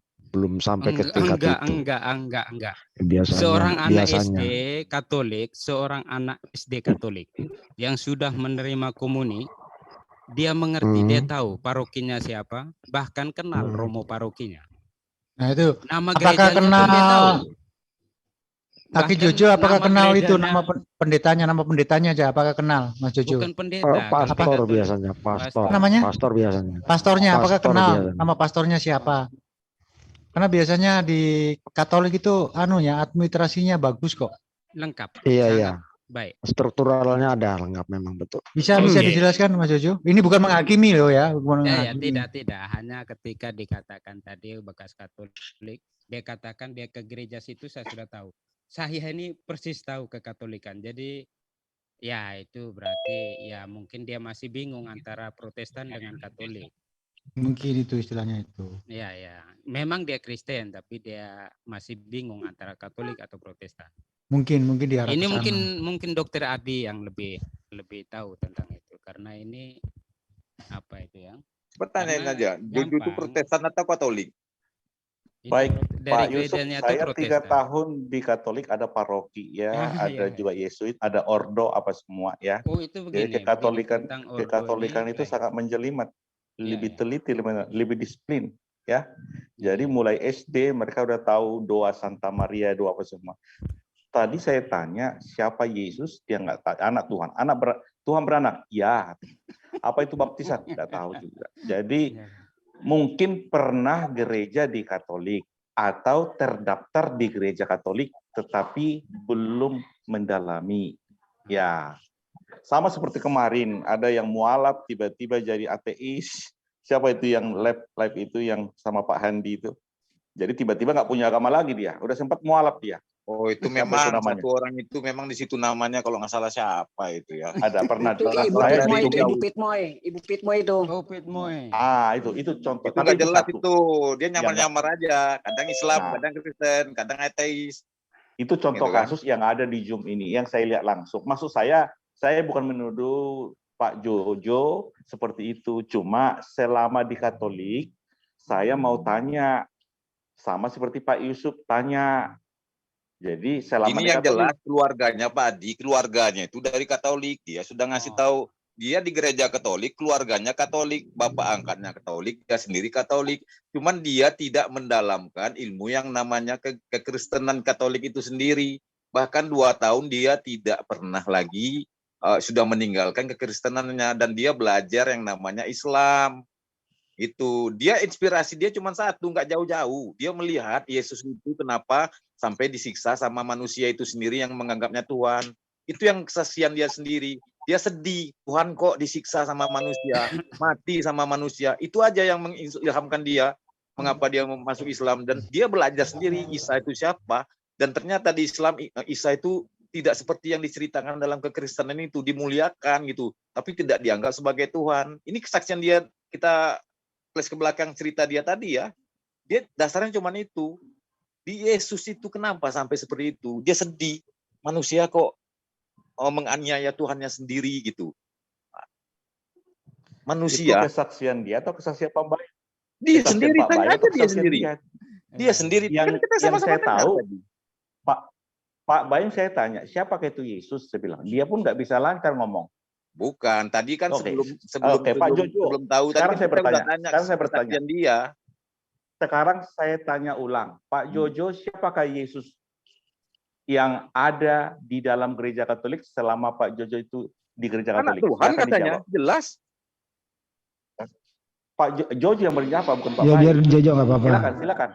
sampai ke tingkat itu. Enggak. Biasanya, Seorang anak biasanya. SD Katolik, seorang anak SD Katolik yang sudah menerima komuni, dia mengerti, dia tahu parokinya siapa, bahkan kenal romo parokinya. Nah itu, Nama apakah gerejanya kenal pun dia tahu. Kaki Bahkan Jojo, apakah nama kenal itu gerejanya nama pendetanya aja, apakah kenal Mas Jojo? bukan pendeta. kalau Pastor Katolik. biasanya, pastor. Namanya? Pastor biasanya. Pastornya, apakah Pastor kenal biasanya. nama pastornya siapa? Karena biasanya di Katolik itu administrasinya bagus kok. Lengkap. Iya, sangat iya. baik. Strukturalnya ada lengkap memang, betul. Bisa dijelaskan Mas Jojo? Ini bukan menghakimi loh ya, bukan Ya, menghakimi. tidak. Hanya ketika dikatakan tadi bekas Katolik, dia katakan dia ke gereja situ saya sudah tahu. Saya ini persis tahu kekatolikan. Jadi ya itu berarti ya mungkin dia masih bingung antara Protestan dengan Katolik. Mungkin itu istilahnya itu. Ya. Memang dia Kristen tapi dia masih bingung antara Katolik atau Protestan. Mungkin diarah Ini ke sana. mungkin Dokter Adi yang lebih tahu tentang itu karena ini apa itu ya? Pertanyaan aja, Jojo itu gampang. Protestan atau Katolik? Itu Baik, dari Pak Yusuf, gerejanya itu saya 3 Protestan. tahun di Katolik, ada paroki ya, ada Iya. juga Yesuit, ada ordo apa semua ya. Oh itu Jadi begini. kekatolikan itu sangat menjelimet, lebih teliti, lebih disiplin ya. Jadi mulai SD mereka udah tahu doa Santa Maria, doa apa semua. Tadi saya tanya siapa Yesus, dia nggak tahu. Anak Tuhan, Tuhan beranak, ya. Apa itu baptisan? Nggak tahu juga. Jadi mungkin pernah gereja di Katolik atau terdaftar di gereja Katolik, tetapi belum mendalami. Ya, sama seperti kemarin ada yang mualaf tiba-tiba jadi ateis. Siapa itu yang live itu yang sama Pak Handi itu? Jadi tiba-tiba nggak punya agama lagi dia. Udah sempat mualaf dia. Oh itu Siapa memang itu namanya? satu orang itu memang di situ namanya kalau nggak salah siapa itu ya. Ada pernah. Itu Ibu Saya Pitmoy di itu, Ibu Pitmoy itu. Oh Pitmoy. itu contoh. Itu Tapi nggak jelas satu. itu, dia nyamar-nyamar aja. Kadang Islam, Nah. kadang Kristen, kadang ateis. Itu contoh Gitu kan? kasus yang ada di Zoom ini, yang saya lihat langsung. Maksud saya bukan menuduh Pak Jojo seperti itu. Cuma selama di Katolik, saya mau tanya, sama seperti Pak Yusuf tanya. Jadi selama Ini di yang Katolik, jelas keluarganya Pak Adi, keluarganya itu dari Katolik. Dia sudah ngasih tahu, dia di gereja Katolik, keluarganya Katolik, bapak angkatnya Katolik, dia sendiri Katolik. Cuman dia tidak mendalamkan ilmu yang namanya kekristenan Katolik itu sendiri. Bahkan 2 tahun dia tidak pernah lagi sudah meninggalkan kekristenannya dan dia belajar yang namanya Islam. Itu dia inspirasi dia cuma satu, nggak jauh-jauh. Dia melihat Yesus itu kenapa sampai disiksa sama manusia itu sendiri yang menganggapnya Tuhan. Itu yang kesaksian dia sendiri. Dia sedih, Tuhan kok disiksa sama manusia, mati sama manusia. Itu aja yang mengilhamkan dia, mengapa dia masuk Islam. Dan dia belajar sendiri Isa itu siapa. Dan ternyata di Islam Isa itu tidak seperti yang diceritakan dalam kekristenan itu, dimuliakan gitu, tapi tidak dianggap sebagai Tuhan. Ini kesaksian dia, kita flash ke belakang cerita dia tadi ya. Dia dasarnya cuma itu. Di Yesus itu kenapa sampai seperti itu? Dia sedih. Manusia kok menganiaya Tuhannya sendiri gitu. Manusia. Itu kesaksian dia atau kesaksian Pak Bayu? Dia sendiri, tanya aja dia sendiri. Dia sendiri. Yang, kan kita sama-sama saya tahu, tadi. Pak Bayung saya tanya, siapakah itu Yesus? Saya bilang, dia pun nggak bisa lancar ngomong. Bukan, tadi kan Oke. sebelum Pak Jojo. sebelum tahu tadi Sekarang kan saya kita bertanya. udah tanya Sekarang saya bertanya. kesaksian dia. Sekarang saya tanya ulang, Pak Jojo, siapakah Yesus yang ada di dalam gereja Katolik selama Pak Jojo itu di gereja Anak Katolik? Tuhan Silakan katanya, dijawab. jelas. Pak Jojo yang menjawab, bukan Pak Ya Bayu. biar Jojo nggak apa-apa. Silakan.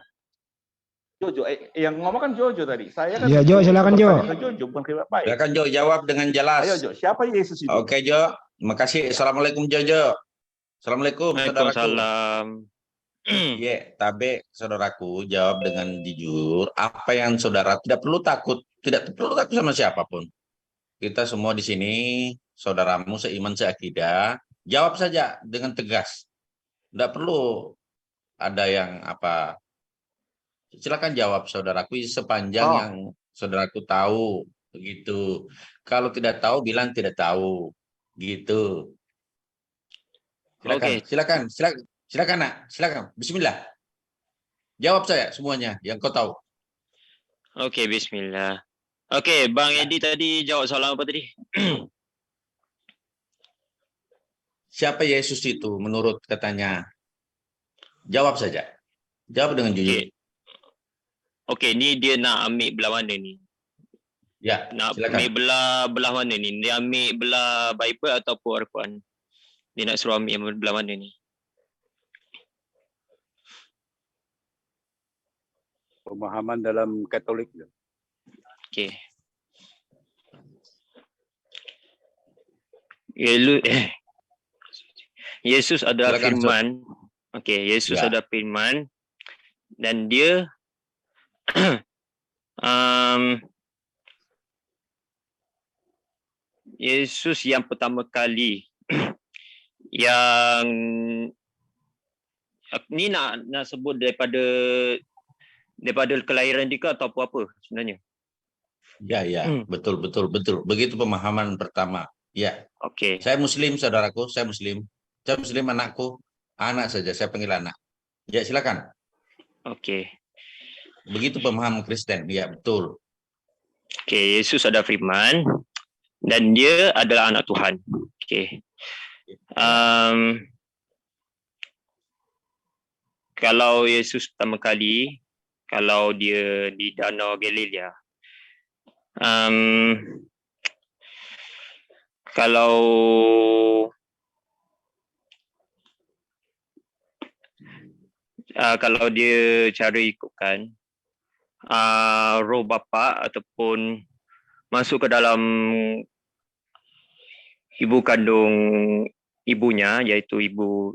Jojo, yang ngomong kan Jojo tadi. Saya kan Ya, Jo, silakan, Jo. bertanya ke Jojo, bukan ke Pak Bayu. Silakan Jo, jawab dengan jelas. Ayo Jo, siapa Yesus itu? Oke Jo, terima kasih. Assalamualaikum Jojo. Assalamualaikum saudaraku. Waalaikumsalam. Ya, tapi saudaraku jawab dengan jujur. Apa yang saudara tidak perlu takut sama siapapun. Kita semua di sini saudaramu seiman seakidah. Jawab saja dengan tegas. Tidak perlu ada yang apa. Silakan jawab saudaraku sepanjang yang saudaraku tahu begitu. Kalau tidak tahu bilang tidak tahu gitu. Silakan, silakan nak, silakan. Bismillah. Jawab saya semuanya yang kau tahu. Oke, bismillah. Oke, Bang Edi tadi jawab soalan apa tadi? Siapa Yesus itu menurut katanya? Jawab saja. Jawab dengan jujur. Oke, ni dia nak ambil belah mana ni? Ya, nak silakan. ambil belah mana ni? Dia ambil belah Bible ataupun Al-Quran? Dia nak suruh ambil belah mana ni? Pemahaman dalam Katolik. Okey. Yesus adalah Silakan, firman. Okey, Yesus Ya. adalah firman dan dia Yesus yang pertama kali yang ni nak sebut daripada kelahiran dia ke atau apa sebenarnya? Ya, betul. Begitu pemahaman pertama. Ya. Okey. Saya Muslim, saudaraku. Saya Muslim. Saya Muslim, anakku. Anak saja, saya panggil anak. Ya, silakan. Okey. Begitu pemahaman Kristen. Ya, betul. Okey, Yesus adalah firman dan dia adalah anak Tuhan. Okey. Kalau Yesus pertama kali, kalau dia di Danau Galilea, kalau dia cara ikutkan roh bapa ataupun masuk ke dalam ibu kandung ibunya, iaitu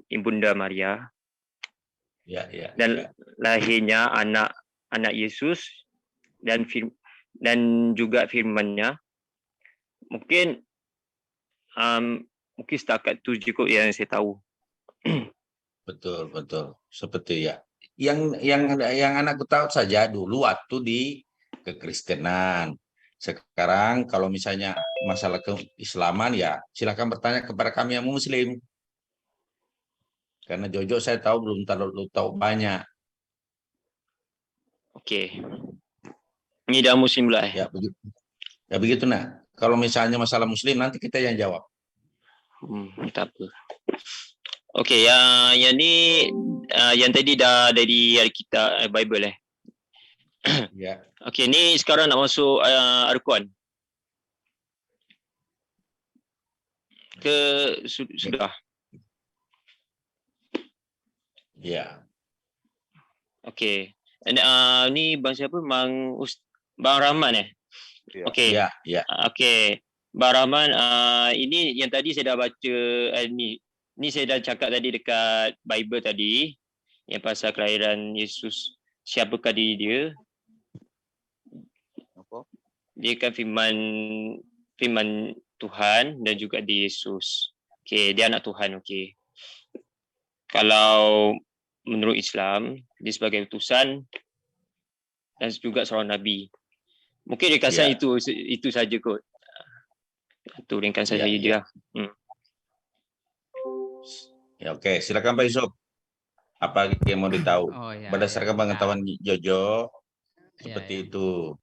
ibunda Maria, dan lahirnya anak Yesus dan juga firman-Nya. Mungkin setakat itu cukup yang saya tahu. Betul. Seperti ya. Yang anakku tahu saja dulu waktu di kekristenan. Sekarang kalau misalnya masalah keislaman ya silakan bertanya kepada kami yang Muslim. Karena Jojo saya tahu belum terlalu tahu banyak. Okey. Ini dah Muslim lah. Ya begitu nak. Kalau misalnya masalah Muslim nanti kita yang jawab. Tak apa. Okey, yang ni yang tadi dah dari Alkitab Bible Ya. Okey, ni sekarang nak masuk Al-Quran. Sudah. Ya. Okey. Ni bang siapa? Bang Rahman Ya. Okey. Ya. Okey. Bang Rahman, ini yang tadi saya dah baca, ni saya dah cakap tadi dekat Bible tadi, yang pasal kelahiran Yesus, siapakah diri dia. Dia kan firman Tuhan dan juga dia Yesus. Okey, dia anak Tuhan, okey. Kalau menurut Islam, dia sebagai utusan dan juga seorang nabi. Mungkin ringkasan itu saja kot. Itu ringkasan saya dia. Ya, oke, silakan Pak Yusuf. Apa yang mau ditahu? Berdasarkan pengetahuan Jojo seperti itu.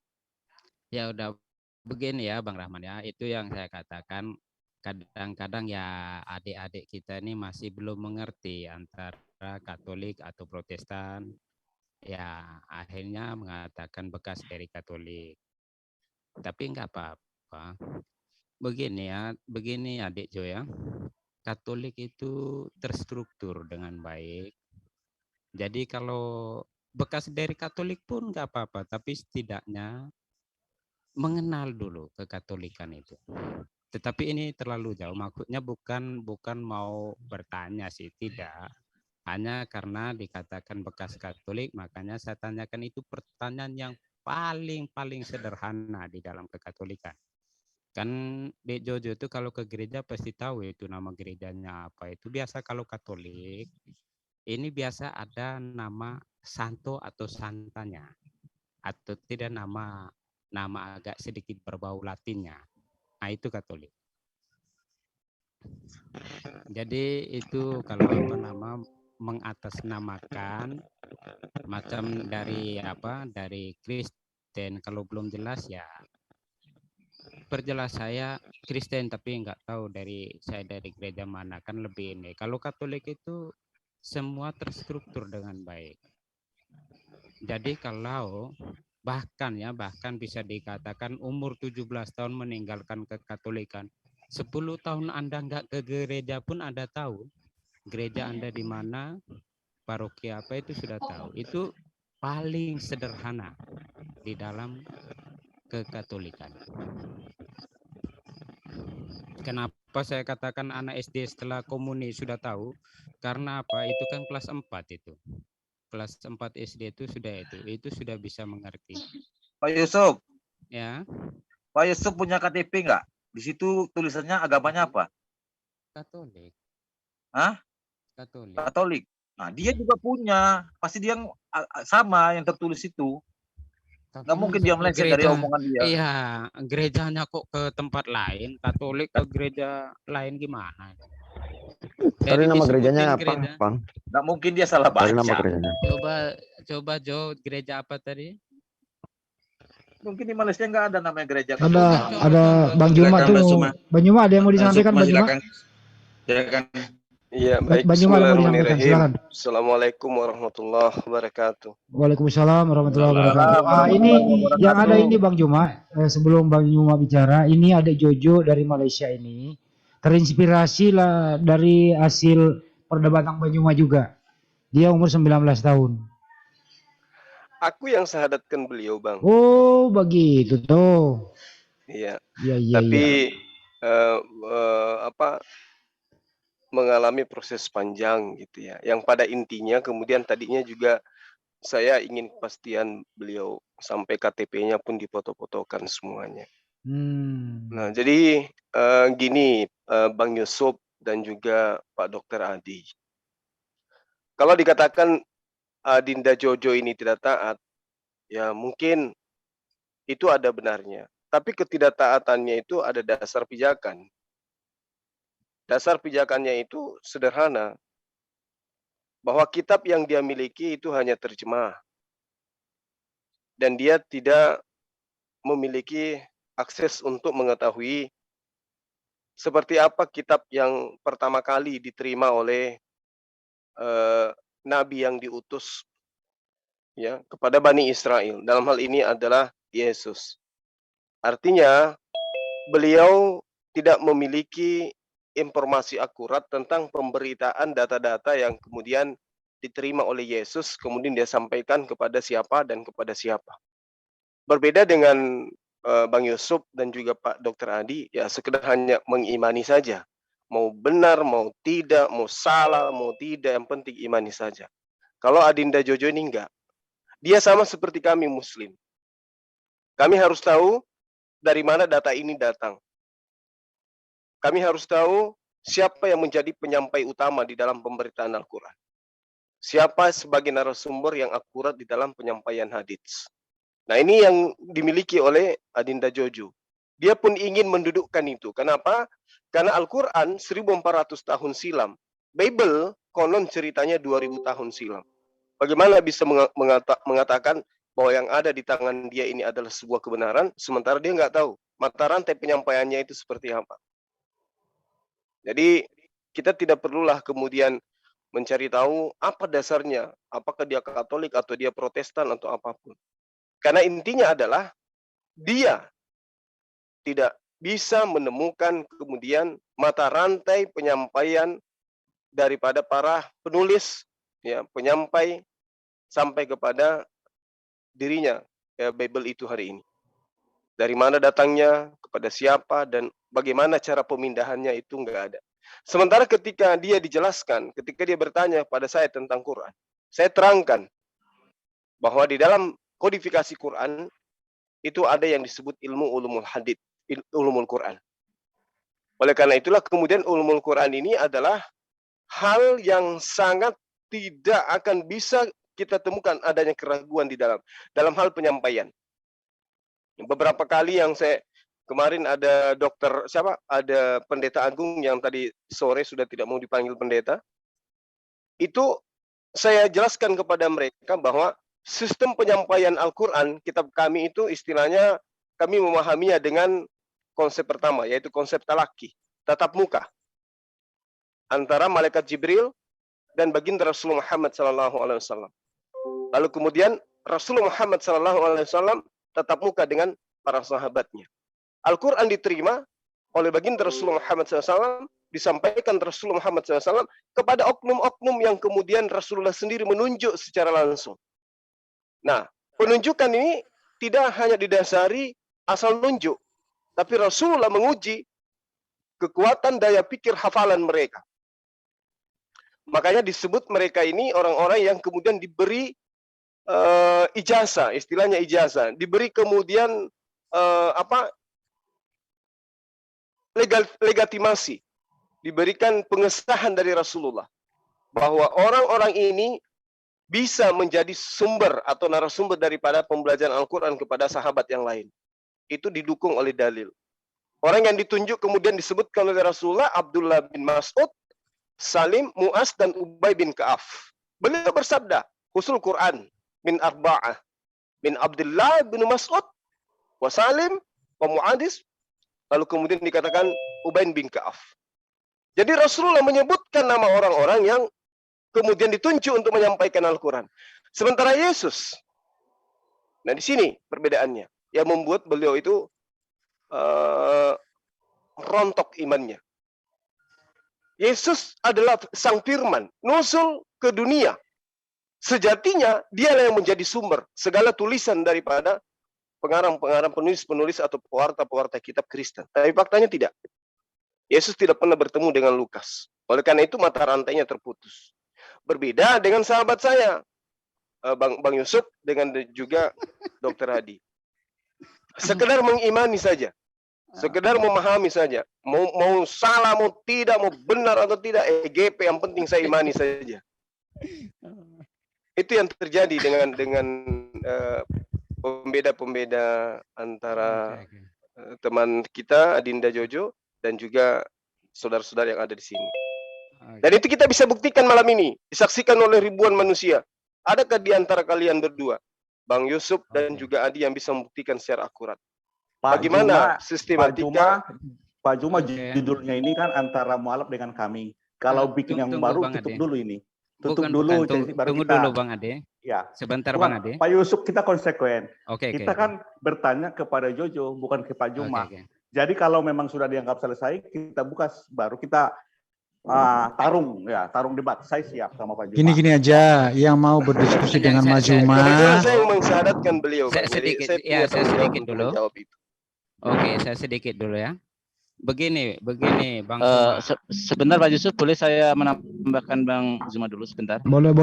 Ya udah begini ya Bang Rahman ya, itu yang saya katakan, kadang-kadang ya adik-adik kita ini masih belum mengerti antara Katolik atau Protestan. Ya akhirnya mengatakan bekas dari Katolik. Tapi enggak apa-apa. Begini adik Jo ya. Katolik itu terstruktur dengan baik. Jadi kalau bekas dari Katolik pun enggak apa-apa, tapi setidaknya mengenal dulu kekatolikan itu. Tetapi ini terlalu jauh, maksudnya bukan mau bertanya sih, tidak. Hanya karena dikatakan bekas Katolik, makanya saya tanyakan itu pertanyaan yang paling sederhana di dalam kekatolikan. Kan Dek Jojo itu kalau ke gereja pasti tahu itu nama gerejanya apa. Itu biasa kalau Katolik, ini biasa ada nama santo atau santanya. Atau tidak nama agak sedikit berbau Latinnya. Nah, itu Katolik. Jadi itu kalau mengatasnamakan macam dari Kristen, kalau belum jelas ya perjelas saya Kristen tapi nggak tahu saya dari gereja mana, kan lebih ini. Kalau Katolik itu semua terstruktur dengan baik. Jadi kalau bahkan bisa dikatakan umur 17 tahun meninggalkan kekatolikan, 10 tahun Anda nggak ke gereja pun Anda tahu gereja Anda di mana, paroki apa, itu sudah tahu. Itu paling sederhana di dalam kekatolikan. Kenapa saya katakan anak SD setelah komuni sudah tahu? Karena apa? Itu kan kelas 4 itu. Kelas 4 SD itu sudah bisa mengerti. Pak Yusuf. Ya. Pak Yusuf punya KTP nggak? Di situ tulisannya agamanya apa? Katolik. Hah? Katolik. Katolik. Nah, dia juga punya. Pasti dia yang sama yang tertulis itu. Nggak mungkin dia meleset dari omongan dia. Iya, gerejanya kok ke tempat lain, Katolik ke gereja lain gimana? Tadi nama gerejanya apa, Bang? Nggak mungkin dia salah baca. Tadi nama gerejanya. Coba Jo, gereja apa tadi? Mungkin di Malaysia nggak ada namanya gereja. Ada Bang Juma tuh. Bang Juma ada yang mau disampaikan, Bang Juma? Silakan. Iya, baik. Bang Juma ada yang mau disampaikan, silakan. Assalamualaikum warahmatullahi wabarakatuh. Waalaikumsalam warahmatullahi wabarakatuh. Ini yang ada ini Bang Juma, sebelum Bang Juma bicara, ini ada Jojo dari Malaysia ini. Terinspirasi lah dari hasil perdebatan Bang Juma juga. Dia umur 19 tahun. Aku yang sahadatkan beliau, Bang. Oh, begitu tuh. Iya. Iya. Tapi mengalami proses panjang gitu ya. Yang pada intinya kemudian tadinya juga saya ingin kepastian beliau sampai KTP-nya pun dipoto-fotokan semuanya. Nah, jadi gini Bang Yusuf dan juga Pak Dr. Adi. Kalau dikatakan Dinda Jojo ini tidak taat, ya mungkin itu ada benarnya. Tapi ketidaktaatannya itu ada dasar pijakan. Dasar pijakannya itu sederhana. Bahwa kitab yang dia miliki itu hanya terjemah. Dan dia tidak memiliki akses untuk mengetahui seperti apa kitab yang pertama kali diterima oleh Nabi yang diutus ya kepada Bani Israel. Dalam hal ini adalah Yesus. Artinya beliau tidak memiliki informasi akurat tentang pemberitaan data-data yang kemudian diterima oleh Yesus, kemudian dia sampaikan kepada siapa dan kepada siapa. Berbeda dengan Bang Yusuf dan juga Pak Dr. Adi, ya sekedar hanya mengimani saja. Mau benar, mau tidak, mau salah, mau tidak, yang penting imani saja. Kalau Adinda Jojo ini enggak. Dia sama seperti kami Muslim. Kami harus tahu dari mana data ini datang. Kami harus tahu siapa yang menjadi penyampai utama di dalam pemberitaan Al-Quran. Siapa sebagai narasumber yang akurat di dalam penyampaian hadits. Nah, ini yang dimiliki oleh Adinda Jojo. Dia pun ingin mendudukkan itu. Kenapa? Karena Al-Quran 1400 tahun silam. Bible konon ceritanya 2000 tahun silam. Bagaimana bisa mengatakan bahwa yang ada di tangan dia ini adalah sebuah kebenaran, sementara dia nggak tahu mata rantai penyampaiannya itu seperti apa. Jadi kita tidak perlulah kemudian mencari tahu apa dasarnya, apakah dia Katolik atau dia Protestan atau apapun. Karena intinya adalah dia tidak bisa menemukan kemudian mata rantai penyampaian daripada para penulis, ya, penyampai sampai kepada dirinya, ya, Bible itu hari ini. Dari mana datangnya, kepada siapa, dan bagaimana cara pemindahannya itu nggak ada. Sementara ketika dia dijelaskan, ketika dia bertanya pada saya tentang Quran, saya terangkan bahwa di dalam kodifikasi Quran itu ada yang disebut ilmu ulumul hadits, ulumul Quran. Oleh karena itulah kemudian ulumul Quran ini adalah hal yang sangat tidak akan bisa kita temukan adanya keraguan di dalam hal penyampaian. Beberapa kali yang saya kemarin ada ada pendeta agung yang tadi sore sudah tidak mau dipanggil pendeta. Itu saya jelaskan kepada mereka bahwa sistem penyampaian Al-Quran, kitab kami itu istilahnya kami memahaminya dengan konsep pertama, yaitu konsep talaki, tatap muka antara malaikat Jibril dan baginda Rasulullah Muhammad SAW. Lalu kemudian Rasulullah Muhammad SAW tatap muka dengan para sahabatnya. Al-Quran diterima oleh baginda Rasulullah Muhammad SAW, disampaikan Rasulullah Muhammad SAW kepada oknum-oknum yang kemudian Rasulullah sendiri menunjuk secara langsung. Nah, penunjukan ini tidak hanya didasari asal nunjuk, tapi Rasulullah menguji kekuatan daya pikir hafalan mereka. Makanya disebut mereka ini orang-orang yang kemudian diberi ijazah, istilahnya ijazah, diberi kemudian legitimasi, diberikan pengesahan dari Rasulullah bahwa orang-orang ini bisa menjadi sumber atau narasumber daripada pembelajaran Al-Quran kepada sahabat yang lain. Itu didukung oleh dalil. Orang yang ditunjuk kemudian disebutkan oleh Rasulullah, Abdullah bin Mas'ud, Salim, Mu'az, dan Ubay bin Ka'af. Beliau bersabda, Husul Quran min arba'ah, min Abdullah bin Mas'ud, wa Salim, wa Mu'adis, lalu kemudian dikatakan Ubay bin Ka'af. Jadi Rasulullah menyebutkan nama orang-orang yang kemudian ditunjuk untuk menyampaikan Al-Quran. Sementara Yesus, nah di sini perbedaannya, yang membuat beliau itu rontok imannya. Yesus adalah sang firman, nusul ke dunia. Sejatinya, dialah yang menjadi sumber segala tulisan daripada pengarang-pengarang, penulis-penulis atau pewarta-pewarta kitab Kristen. Tapi faktanya tidak. Yesus tidak pernah bertemu dengan Lukas. Oleh karena itu mata rantainya terputus. Berbeda dengan sahabat saya, Bang Yusuf dengan juga Dr. Hadi. Sekedar mengimani saja. Sekedar memahami saja. Mau salah, mau tidak, mau benar atau tidak, EGP, yang penting saya imani saja. Itu yang terjadi dengan pembeda-pembeda antara teman kita, Adinda Jojo, dan juga saudara-saudara yang ada di sini. Dan itu kita bisa buktikan malam ini, disaksikan oleh ribuan manusia. Adakah di antara kalian berdua, Bang Yusuf dan juga Adi, yang bisa membuktikan secara akurat? Bagaimana sistematika? Pak Juma judulnya ini kan antara mualaf dengan kami. Kalau bikin yang baru, tutup dulu ini. Tutup dulu, baru tunggu kita. dulu Bang Ade. Ya. Sebentar Bang Ade. Pak Yusuf kita konsekuen. Kita kan bertanya kepada Jojo, bukan ke Pak Juma. Jadi kalau memang sudah dianggap selesai, kita buka baru kita tarung debat. Saya siap sama Pak Juma. Gini aja, yang mau berdiskusi dengan Mas Juma. Saya mensyaratkan beliau. Saya sedikit dulu. Oke, saya sedikit dulu ya. Begini, Bang Zuma. Sebentar Pak Yusuf, boleh saya menambahkan Bang Zuma dulu sebentar? Boleh,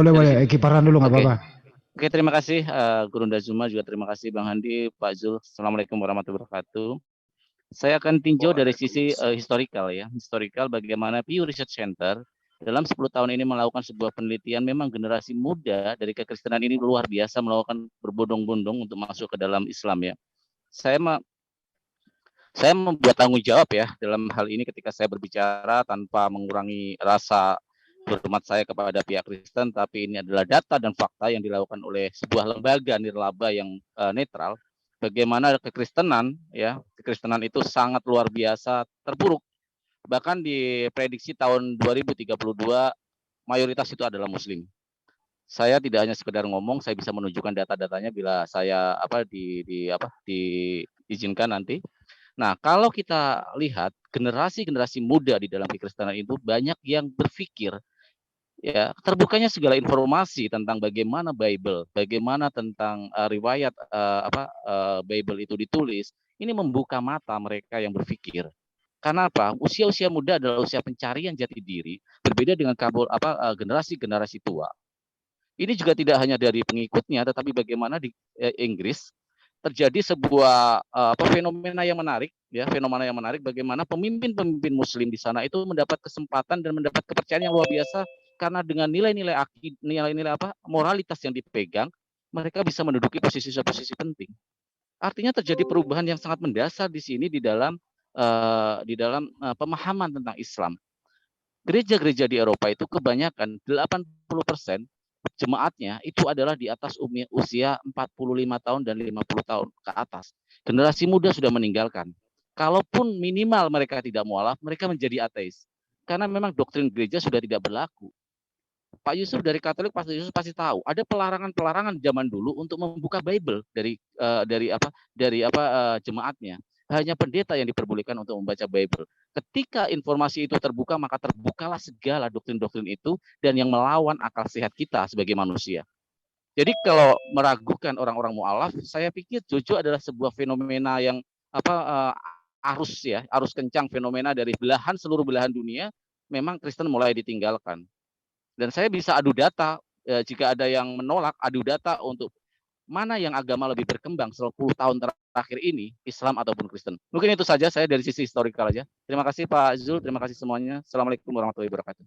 kiparan dulu nggak apa-apa. Oke, terima kasih Gurunda Zuma, juga terima kasih Bang Handi, Pak Zul. Assalamualaikum warahmatullahi wabarakatuh. Saya akan tinjau dari sisi historikal ya. Historikal bagaimana Pew Research Center dalam 10 tahun ini melakukan sebuah penelitian. Memang generasi muda dari kekristenan ini luar biasa melakukan berbondong-bondong untuk masuk ke dalam Islam ya. Saya membuat tanggung jawab ya dalam hal ini ketika saya berbicara tanpa mengurangi rasa hormat saya kepada pihak Kristen, tapi ini adalah data dan fakta yang dilakukan oleh sebuah lembaga nirlaba yang netral. Bagaimana kekristenan itu sangat luar biasa terpuruk. Bahkan diprediksi tahun 2032 mayoritas itu adalah Muslim. Saya tidak hanya sekedar ngomong, saya bisa menunjukkan data-datanya bila saya diizinkan nanti. Nah, kalau kita lihat generasi-generasi muda di dalam kekristenan itu banyak yang berpikir ya terbukanya segala informasi tentang bagaimana Bible, bagaimana tentang riwayat Bible itu ditulis, ini membuka mata mereka yang berpikir. Karena apa? Usia-usia muda adalah usia pencarian jati diri, berbeda dengan generasi-generasi tua. Ini juga tidak hanya dari pengikutnya, tetapi bagaimana di Inggris terjadi sebuah fenomena yang menarik bagaimana pemimpin-pemimpin Muslim di sana itu mendapat kesempatan dan mendapat kepercayaan yang luar biasa karena dengan nilai-nilai moralitas yang dipegang, mereka bisa menduduki posisi-posisi penting. Artinya terjadi perubahan yang sangat mendasar di sini di dalam pemahaman tentang Islam. Gereja-gereja di Eropa itu kebanyakan 80% jemaatnya itu adalah di atas usia 45 tahun dan 50 tahun ke atas. Generasi muda sudah meninggalkan. Kalaupun minimal mereka tidak mualaf, mereka menjadi ateis. Karena memang doktrin gereja sudah tidak berlaku. Pak Yusuf dari Katolik, Pak Yusuf pasti tahu ada pelarangan zaman dulu untuk membuka Bible dari jemaatnya. Hanya pendeta yang diperbolehkan untuk membaca Bible. Ketika informasi itu terbuka, maka terbukalah segala doktrin-doktrin itu dan yang melawan akal sehat kita sebagai manusia. Jadi kalau meragukan orang-orang mualaf, saya pikir jujur adalah sebuah fenomena yang arus kencang fenomena dari seluruh belahan dunia. Memang Kristen mulai ditinggalkan. Dan saya bisa adu data jika ada yang menolak, adu data untuk mana yang agama lebih berkembang 10 tahun terakhir ini, Islam ataupun Kristen. Mungkin itu saja saya dari sisi historikal aja. Terima kasih Pak Zul, terima kasih semuanya. Assalamualaikum warahmatullahi wabarakatuh.